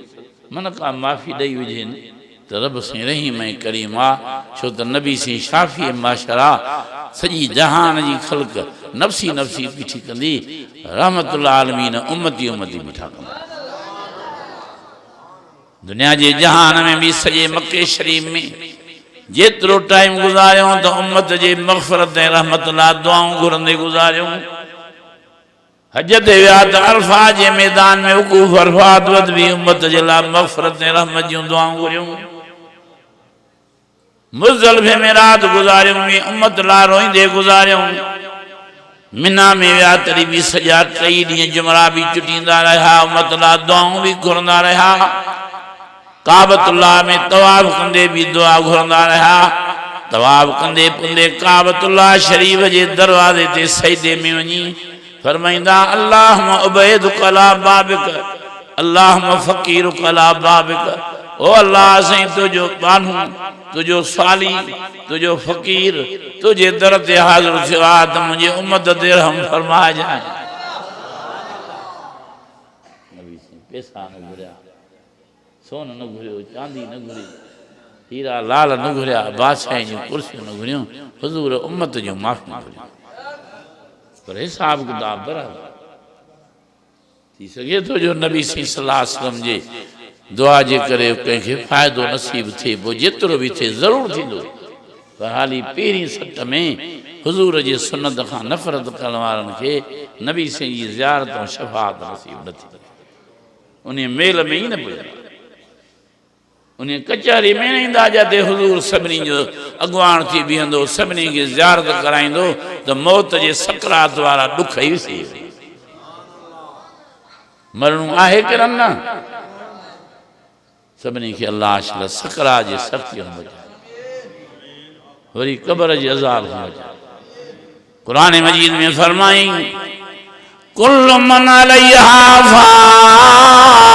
मन का माफ़ी ॾेई विझनि त रब साईं रहीम ऐं करीम आहे। छो त नबी साईं शाफ़ी माशरा सॼी जहान जी ख़ल्क़ नफ़्सी नफ़्सी बीठी कंदी, रहमतुल आलमीन उम्मती उम्मती बीठा कंदा। दुनिया जे जहान में भी सॼे मके शरीफ में जेतिरो टाइम गुज़ारियूं त उम्मत जे मग़फ़िरत ऐं रहमत लाइ दुआऊं घुरंदे गुज़ारियूं। हज ते विया त अरफा जे मैदान में वक़ूफ़ अरफात वटि बि उम्मत जे लाइ मग़फ़िरत ऐं रहमत जूं दुआऊं घुरियूं। मुज़दलिफ़े में रात गुज़ारियूं बि उम्मत लाइ रोईंदे गुज़ारियूं। मिना में विया तॾहिं बि सॼा 3 ॾींहं जुमरा बि चुटींदा रहिया, उम्मत लाइ दुआऊं बि घुरंदा रहिया। काबतुल्लाह में तवाफ़ कंदे भी दुआ घुरंदा रहिया। तवाफ़ कंदे पुंदे काबतुल्लाह शरीफ जे दरवाज़े ते सजदे में वञी फरमाइंदा, अल्लाहुम्मा उबैदुक अला बाबिक, अल्लाहुम्मा फ़क़ीरुक अला बाबिक। ओ अल्लाह साईं, तुझो बानू, तुझो साली, तुझो फ़क़ीर तुझे दर ते हाज़िर थियो आहे त मुंहिंजे उम्मत ते रहम फरमाइजांइ। नबी साईं पैसा न घुरिया, सोन न घुरियो, चांदी न घुरी, हीरा लाल न घुरिया, बादशाह जूं कुर्सियूं न घुरियूं, हुज़ूर उम्मत जूं माफ़ियूं घुरियूं। पर हिसाब किताब बराबरि थी सघे थो जो नबी साईं सल्लल्लाहु अलैहि वसल्लम जे दुआ जे करे कंहिंखे फ़ाइदो नसीब थिए, पोइ जेतिरो बि थिए ज़रूरु थींदो। पर हाली पहिरीं सट में हुज़ूर जे सुन्नत खां नफ़रत करण वारनि खे नबी साईं जी ज़ियारत ऐं शफ़ाअत नसीब न थी। उन मेल में ई न पुॼंदा, उन कचहरी में न ईंदा जिते हुज़ूर सभिनी जो अॻुवाण थी बीहंदो, सभिनी खे ज़ियारत कराईंदो त मौत जे सकरात वारा ॾुख ई विसी मरणो आहे किरन न। सभिनी खे अल्लाह अशल सकरात जे सख़्तीअ में बचाए, वरी क़ब्र जे अज़ाब खां बचाए। क़ुरान मजीद में फरमाई, कुल्लु मन अलैहा फ़ान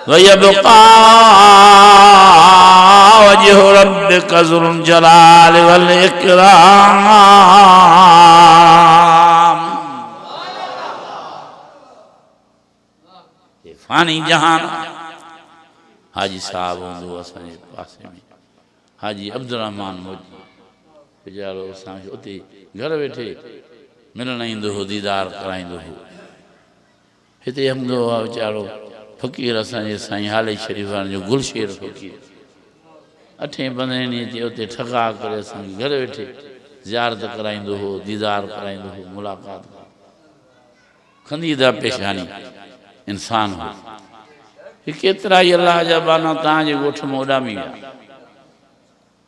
वयबक़ा वजहु रब्बिका ज़ुल जलाल वल इकराम। ये फ़ानी जहान। हाजी साहब हूंदो असांजे पासे में, हाजी अब्दुर्रहमान मोदी वीचारो असांखे उते घर वेठे मिलण ईंदो हो, दीदार कराईंदो हो। हिते हूंदो आहे वीचारो फ़क़ीर असांजे साईं हाले शरीफ़ जो गुलशेर फ़क़ीर, 8 15 ॾींहं ते उते ठका करे असांखे घर वेठे ज़ियारत कराईंदो हो, दीदार कराईंदो हो, मुलाक़ात खंदीदा पेशानी इंसान हो। केतिरा ई अलाह जा बाना तव्हांजे ॻोठ में उॾामी विया।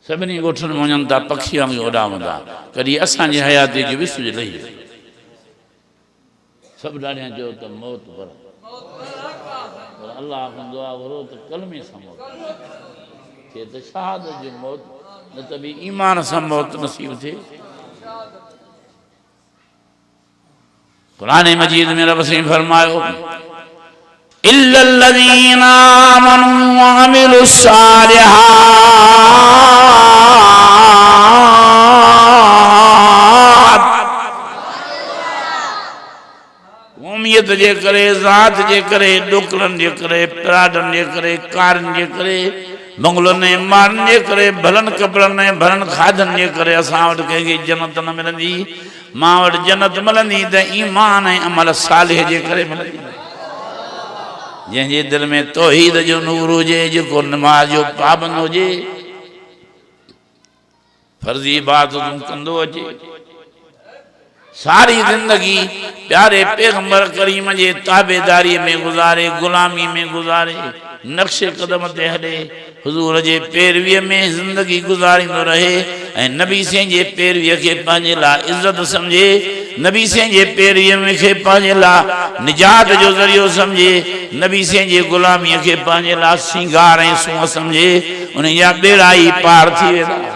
सभिनी ॻोठनि में वञनि था, पखी वांगुरु उॾामंदा, कॾहिं असांजी हयाती जो विसु लही वियो। सभु ॾाढियां चयो त मौत पर अल्लाह खां दुआ घुरो त कलमे सां मौत थिए, त शहादत जो मौत, न त बि ईमान सां मौत नसीब थिए। क़ुरान मजीद में रब साईं फरमायो, इल्लल्लज़ीना आमनू व अमिलुस्सालिहात। उम्मीद जे करे, ज़ात जे करे, डुकरनि जे करे, प्राडनि जे करे, कारनि जे करे, बंगलनि ऐं मारनि जे करे, भलनि कपिड़नि ऐं भलनि खाधनि जे करे असां वटि कंहिंखे जन्नत न मिलंदी। मां वटि जन्नत मिलंदी त ईमान ऐं अमल सालिह जे करे मिलंदी। जंहिंजे दिल में तौहीद जो नूर हुजे, जेको नमाज जो पाबंद हुजे, फर्ज़ी इबादतूं कंदो अचे, सारी ज़िंदगी प्यारे पैगंबर करीम जे ताबेदारी में गुज़ारे, ग़ुलामी में गुज़ारे, नक्शे कदम ते हले, हुज़ूर जे पैरवीअ में ज़िंदगी गुज़ारींदो रहे ऐं नबी साईं जे पैरवीअ खे पंहिंजे लाइ इज़त सम्झे नबी से जे पेरीअ में खे पंहिंजे लाइ निजात जो ज़रियो समझे नबी से जे गुलामीअ खे पंहिंजे लाइ सिंगार ऐं सूंहं समझे उन जा बेड़ा ई पार थी वेंदा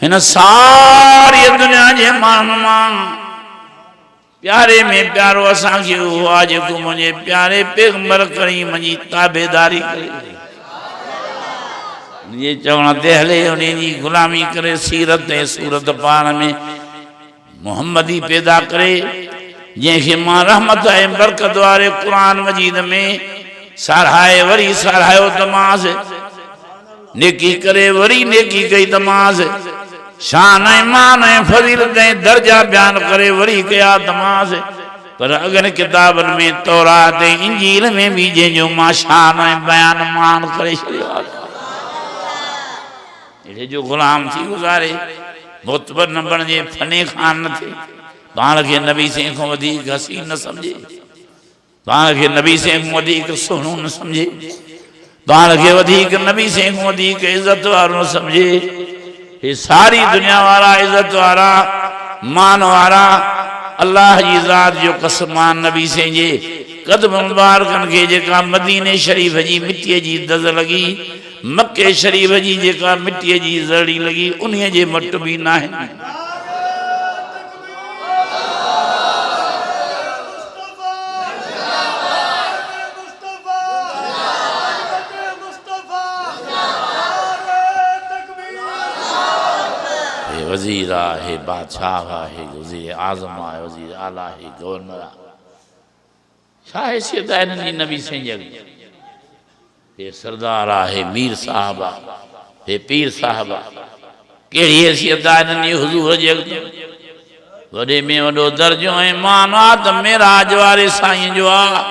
हिन सारी दुनिया जे माण्हुनि प्यारे में प्यारो असांखे उहो आहे जेको मुंहिंजे प्यारे पैगंबर करीम जी ताबेदारी करे ये चवण ते हले उन जी गुलामी करे सीरत ऐं सूरत पाण में मोहम्मदी पैदा करे जंहिंखे मां रहमत ऐं बरकत वारे क़ुरान मजीद में साराए वरी सारायो तमास नेकी करे वरी नेकी कई तमास शान ऐं मान ऐं फज़ीलत ऐं दर्जा बयान करे वरी कया तमास पर अगनि किताबनि में तौरात ऐं इंजील में भी जंहिंजो मां शान ऐं बयान मान करे छॾियो आहे अहिड़े जो ग़ुलाम थी गुज़ारे मोतबर न बणिजे फने खान न थिए पाण खे नबी से खां वधीक हसीन न समझे पाण खे नबी से खां वधीक सुहिणो न समझे पाण खे वधीक नबी से खां वधीक इज़त वारो न समझे ये सारी दुनिया वारा इज्जत वारा मान वारा अल्लाह जी ज़ात जो कसमान नबी से जे कदम मुबारकन के जेका मदीने शरीफ जी मिट्टी जी दज़ लगी मक्के शरीफ जी जेका मिट्टी जी ज़ड़ी लगी उन्हीं जे मट भी ना है वजीर है बादशाह है वजीर आजम है वजीर आला है गवर्नर छा हैसियत है इन्हनि नबी से हे सरदार है मीर साहब है पीर साहब कहिड़ी हैसियत है इन्हनि हुजूर जे वॾे में वॾो दर्जो ऐं मान आहे त मेराज वारे साईं जो आहे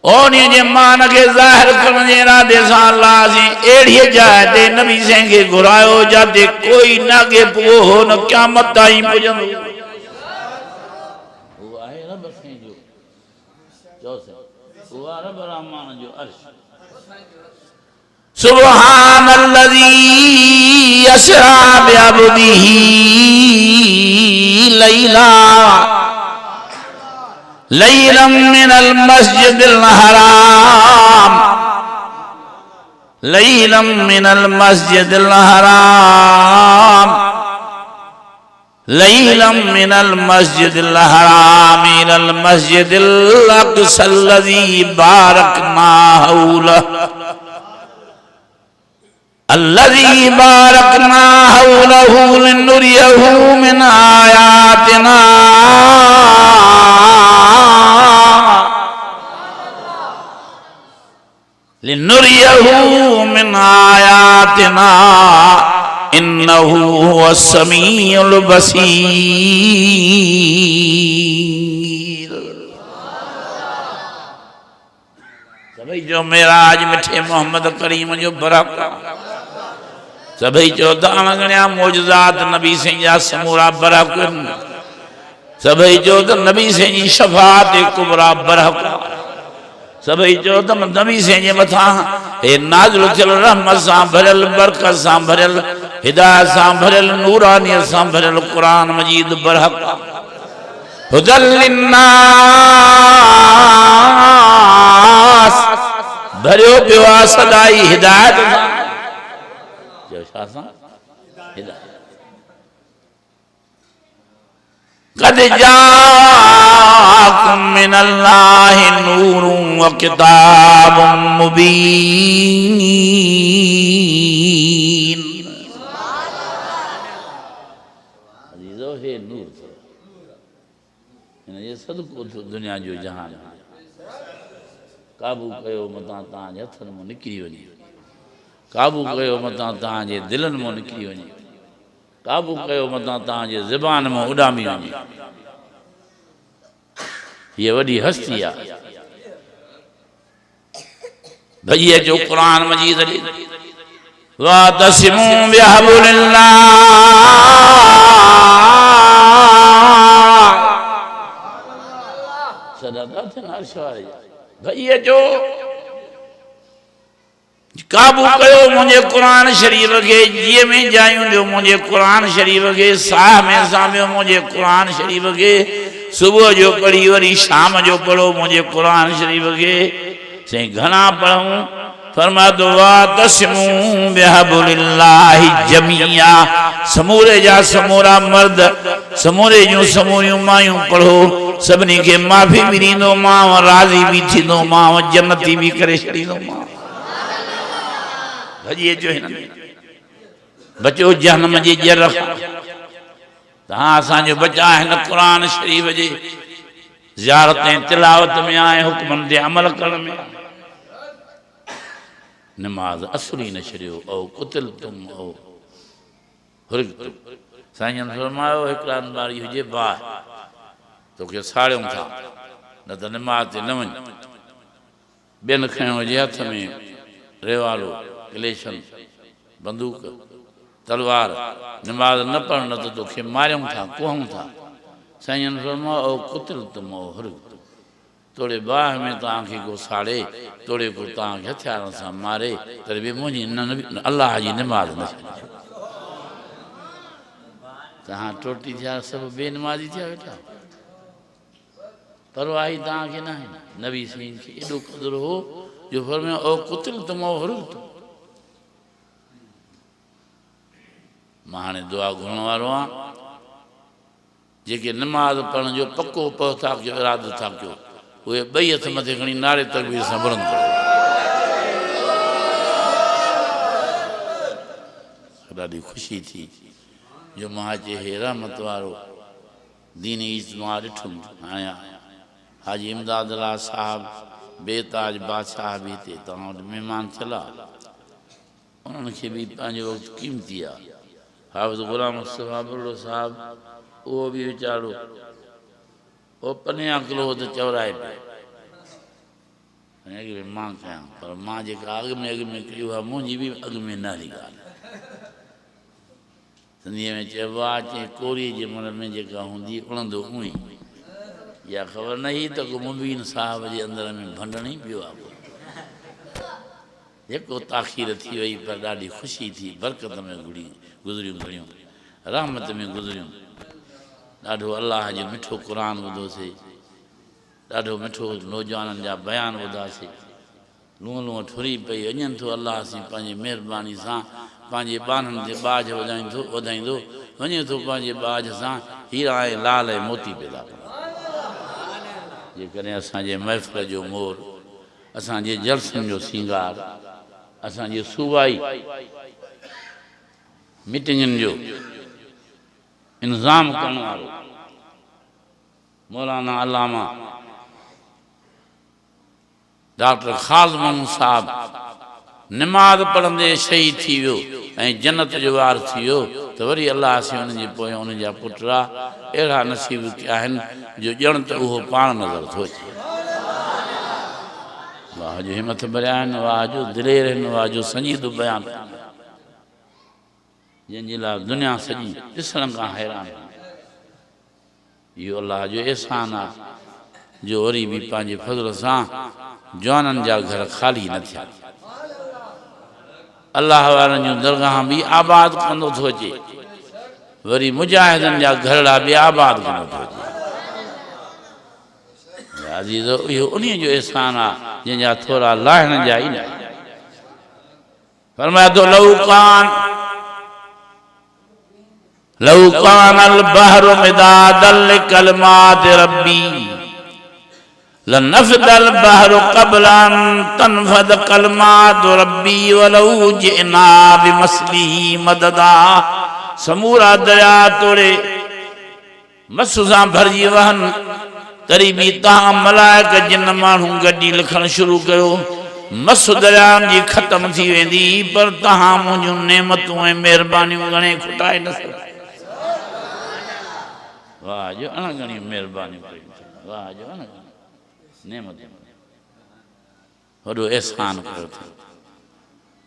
ओनी जे मान के ज़ाहिर करण जे इरादे सां अल्लाह से अहिड़ी जाइ ते नबी से खे घुरायो जाते कोई नागे पुओ हो न क़यामत ताईं पुॼंदो उहो आहे रब से जो चओसि उहो आहे रब रहमान जो अर्श सुब्हानल्लज़ी यसरा बिअब्दिही लैला लैलम मिनल मस्जिदिल हराम लैलम मिनल मस्जिदिल हराम लैलम मिनल मस्जिदिल हराम इलल मस्जिदिल अक़सल्लज़ी बारकना हौलहु अल्लज़ी बारकना हौलहु लिनुरियहु मिन आयातिना लिनुरियहु मिन आयातिना इन्नहु हुवस समीउल बसीर सभई जो मेराज मिठे मोहम्मद करीम जो बरक़ा सभई जो दान गणिया मौजज़ात नबी से जा समूरा बरक़ा सभई जो त नबी से जी शफ़ाअत कुबरा बरक़ा सभई जो त नबी से जे मथा हे नाज़िल थियल रहमत सां भरियल बरकत सां भरियल हिदायत सां भरियल नूरानियत सां भरियल क़ुरान मजीद बरक़ा हुदल लिन्नास भरियो पियो आहे सदाई हिदायत सां जो छा सां हिदायत कद जाअकुम मिनल्लाहि नूरुन व किताबुम मुबीन अजीजो हे नूर इन ये सदको दुनिया जो जहान काबू कयो मतां तव्हांजे हथनि मां निकिरी वञे काबू कयो मतां तव्हांजे दिलनि मां निकिरी वञे काबू कयो मतां तव्हांजे ज़बान मां उॾामी वञे ये वॾी हस्ती आहे भैया जो कुरान मजीद वातसिमू बिहब्लिल्लाह भैया जो काबू कयो मुझे कुरान शरीफ के जिए में जायूं जो मुझे कुरान शरीफ के साह में सामियो मुझे कुरान शरीफ के सुबह जो पढ़ी वरी शाम जो पढ़ो मुझे कुरान शरीफ के से घना पढ़ूं फरमा दो वातसिमू बिहब्लिल्लाहि जमिया समूरे जा समूरा मर्द समूरे जो समूरियूं मायूं पढ़ो सबनी के माफी भी ॾींदो मां राज़ी भी थींदो मां जन्नती भी करे छॾींदो मां भॼे जो हिन बचो जहन्नम जी जर तहां असांजो बचा हिन कुरान शरीफ जे ज़ियारत ऐं तिलावत में आए हुक्मनि ते अमल करण में नमाज असुरी न छॾियो औ कुतिल तुम औ हुरिकतुम साईं फरमायो हिकिड़ा बारी हुजे बाहि तोखे साड़ियूं था न त नमाज ते न वञ ॿियनि खयो हुजे हथ में रेवालो क्लेशन बंदूक तलवार नमाज न पढ़ न त तोखे मारियूं था कुहूं था साईं फरमायो औ कुतिल तुम औ हुरिकतुम तोड़े बाह में तव्हांखे को साड़े तोड़े को तव्हांखे हथियारनि सां मारे तॾहिं बि मुंहिंजी अलाह जी नमाज़ न छॾिजो तव्हां टोटी थिया सभु बेनमाज़ी थिया वेठा परवाही तव्हांखे न आहे नबी साईं खे एॾो क़दुरु हो जो फरमायो ओ कुतिल तुम ओ हुरिकतुम मां हाणे दुआ घुरण वारो आहियां जेके नमाज़ पढ़ण जो पको था कयो इरादो था कयो उहे ॿई हथ मथे खणी नारे तकबीर सां बुलंद करो ॾाढी ख़ुशी थी जो मां अचे हे रहमत वारो दीनी इज्तिमा ॾिठुमि हाणे हाजी इमदाद अल्लाह साहब बेताज बादशाह बि हिते तव्हां वटि महिमान थियल आहे उन्हनि खे बि पंहिंजो वक़्तु क़ीमती आहे हाफ़िज़ ग़ुलाम मुस्तफ़ा बुल्लो साहब उहो बि वीचारो वो पनिया किलो त चवराए पियो मां कयां पर मां जेका अॻु में कई आहे मुंहिंजी बि अॻु में न हली ॻाल्हि सिंधीअ में चइबो आहे चई कोरी जे मन में जेका हूंदी उणंदो उई इहा ख़बर न हुई त को मुबीन साहिब जे अंदर में भंडण ई पियो आहे जेको ताख़ीर थी वई पर ॾाढी ख़ुशी थी बरकत में गुज़रियूं घड़ियूं रहमत में गुज़रियूं ॾाढो अलाह जो मिठो क़ुर ॿुधोसीं ॾाढो मिठो नौजवाननि जा बयान ॿुधासीं लूं लूं ठुरी पई वञनि थो अलाह सां पंहिंजी महिरबानी सां पंहिंजे ॿारनि ते बाज वधाईंदो वञे थो पंहिंजे बाज सां हीरा ऐं लाल ऐं मोती पैदा कंदो जेकॾहिं असांजे महफ़िल जो मोर असांजे जलसनि जो सींगार असांजे सूबाई मीटिंगुनि जो इंतज़ाम करण वारो मौलाना अल्लामा डॉक्टर ख़ालिद मोहम्मद साहब नमाज़ पढ़ंदे शहीद थी वियो ऐं जन्नत जो वार थी वियो त वरी अलाह से उन्हनि जे पोयां उन्हनि जा पुट अहिड़ा नसीब आहिनि जो ॼण त उहो पाण नज़र थो अचे वाह जो हिमत भरिया आहिनि वाह जो दिलेर आहिनि वाह जो संजीद बयान जंहिंजे लाइ दुनिया सॼी ॾिसण खां हैरान इहो अलाह जो एहसान आहे जो वरी बि पंहिंजे फज़ल सां जवाननि जा घर ख़ाली न थिया अलाह वारनि जूं दरगाह बि आबाद कंदो थो अचे वरी मुजाहिदनि जा घरड़ा बि आबाद कंदो थो अचे अज़ीज़ इहो उन जो एहसान आहे जंहिंजा थोरा लाहिण जा ई न फरमाए थो लौ कान अल बहरु मिदादल लिकलिमात रब्बी लनफ़द अल बहरु क़ब्ल अन तनफ़द कलिमात रब्बी वलौ जिना बिमस्लिही मददा समूरा दरिया तोड़े मस सां भरिजी वहनि तरी बि तव्हां मलाइक जिन माण्हू गॾी लिखणु शुरू कयो मस दरियाउनि जी ख़तम थी वेंदी पर तव्हां मुंहिंजूं नेमतूं ऐं महिरबानियूं घणे खुटाए न सघो वाह जो अणगणियूं महिरबानियूं कयूं वाह जो अणगणियूं नेमतूं वॾो एहसान कयो अथई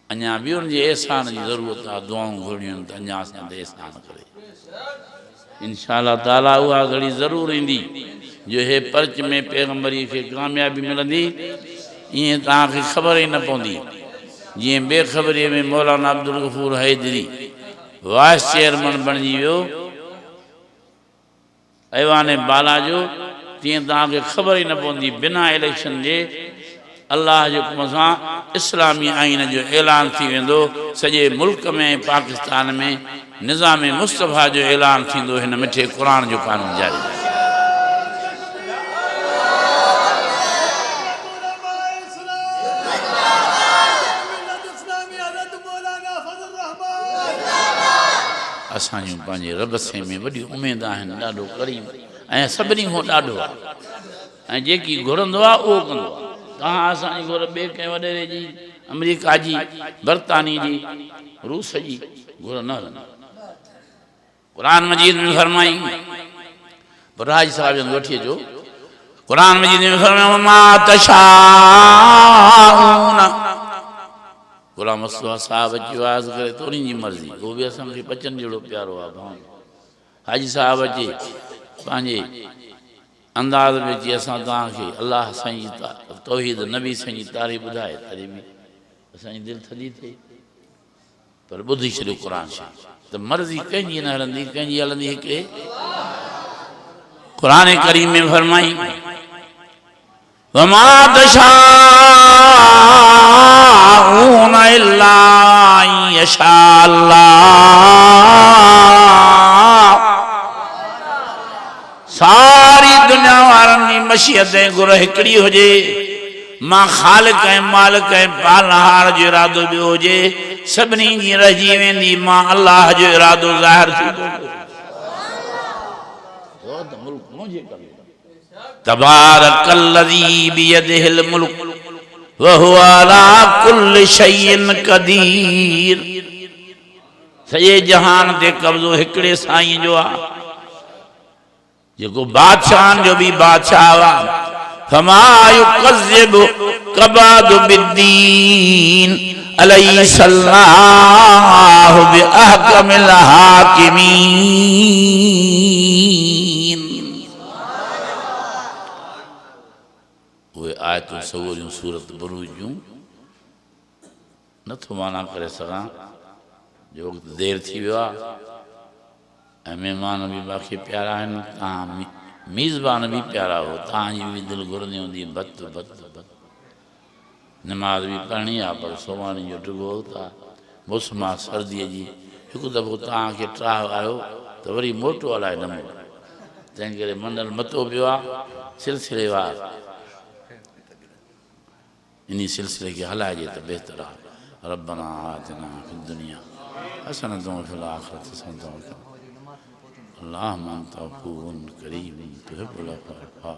अञा बि उन जे एहसान जी ज़रूरत आहे दुआऊं घुरियूं आहिनि त अञा असां ते एहसान करे इंशा अल्लाह ताला उहा घड़ी ज़रूरु ईंदी जो हे पर्च में पैगम्बरी खे कामयाबी मिलंदी ईअं तव्हांखे ख़बर ई न पवंदी जीअं बेख़बरीअ में मौलाना अब्दुल गफूर हैदरी वाइस चेयरमैन बणिजी वियो ऐवान बाला जो तीअं तव्हांखे ख़बर ई न पवंदी बिना इलेक्शन जे अल्लाह जे हुकुम सां इस्लामी आइन जो ऐलान थी वेंदो सॼे मुल्क में पाकिस्तान में निज़ाम मुस्तफ़ा जो ऐलान थींदो हिन मिठे क़ुरान जो कानून जारी असां जूं पंहिंजे रब से में वॾी उमेद आहिनि ॾाढो करीब ऐं सभिनी खां ॾाढो आहे ऐं जेकी घुरंदो आहे उहो कंदो आहे तव्हां असांजी घुर ॿिए कंहिं वॾेरे जी अमेरिका जी बरतानी जी रूस जी घुर न हलंदी क़ुरान मजीद में फरमाई राज साहिब जन वठी अचो क़ुरान मजीद में फरमायो मा तशाऊन गुलाम मुस्तफ़ा साहब अची वाज़ करे तो उन्हीं जी मर्ज़ी वो भी असांखे बचन जहिड़ो प्यारो आहे भाउ हाजी साहब अचे पंहिंजे अंदाज़ में अची असां तव्हांखे अल्लाह साईं जी तौहीद नबी साईं जी तारीफ़ ॿुधाए तॾहिं बि असांजी दिलि थधी थिए पर ॿुधी छॾियो क़ुरान शरीफ़ त मर्ज़ी कंहिंजी न हलंदी कंहिंजी हलंदी हिकिड़े क़ुरान करीम में फरमाई वमा तशाऊन इल्ला यशा अल्लाह सारी दुनिया वारनि जी मशीयत ऐं गुर हिकिड़ी हुजे मां ख़ालिक ऐं मालिक ऐं पालनहार जो इरादो ॿियो हुजे सभिनी जी रहिजी वेंदी मां अल्लाह जो इरादो ज़ाहिर थी तबारकल्लज़ी बियदिहिल मुल्क व हुवा अला कुल्लि शैइन क़दीर सॼे जहान ते कब्ज़ो हिकिड़े साईं जो आहे जेको बादशाहनि जो बि बादशाह आहे फमा युकज़्ज़िबु कबादु बिद्दीन अलैहिस्सलाहु बिअहकमिल हाकिमीन वे आयतूं सवूरियूं सूरत बुरूज जूं नथो माना करे सघां जो वक़्तु देरि थी वियो आहे ऐं महिमान बि बाक़ी प्यारा आहिनि तव्हां मीज़बान बि प्यारा हो तव्हांजी बि दिलि घुरंदी हूंदी बत बत बत नमाज़ बि पढ़णी आहे पर सुभाणे जो ॾिघो था मौसम आहे सर्दीअ जी हिकु दफ़ो तव्हांखे ट्राह आयो त वरी मोटो अलाए न मोटो तंहिं करे मंडल मतो पियो आहे सिलसिलेवार इन सिलसिले के हलाइजे तो बेहतर है रब्बना आतिना फिद दुनिया हसनतुन व फिल आखिरति हसनतुन व क़िना अल्लाहुम्मा अंता अफ़ूवुन करीमुन तुहिब्बुल अफ़्वा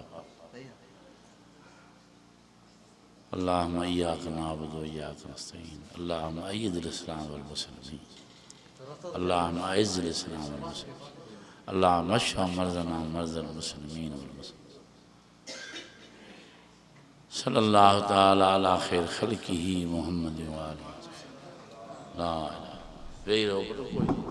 अल्लाहुम्मा इय्याका नअबुदु व इय्याका नस्तईन अल्लाहुम्मा अय्यिदिल इस्लाम वल मुस्लिमीन अल्लाहुम्मा अइज़्ज़िल इस्लाम वल मुस्लिमीन अल्लाहुम्मा अशफ़ि मरज़ना मरज़ल मुस्लिमीन वल मुस्लिमीन सल्लल्लाहु ताला अला खैर खल्क़िही मुहम्मद व आलिही ला इलाहा इल्लल्लाह।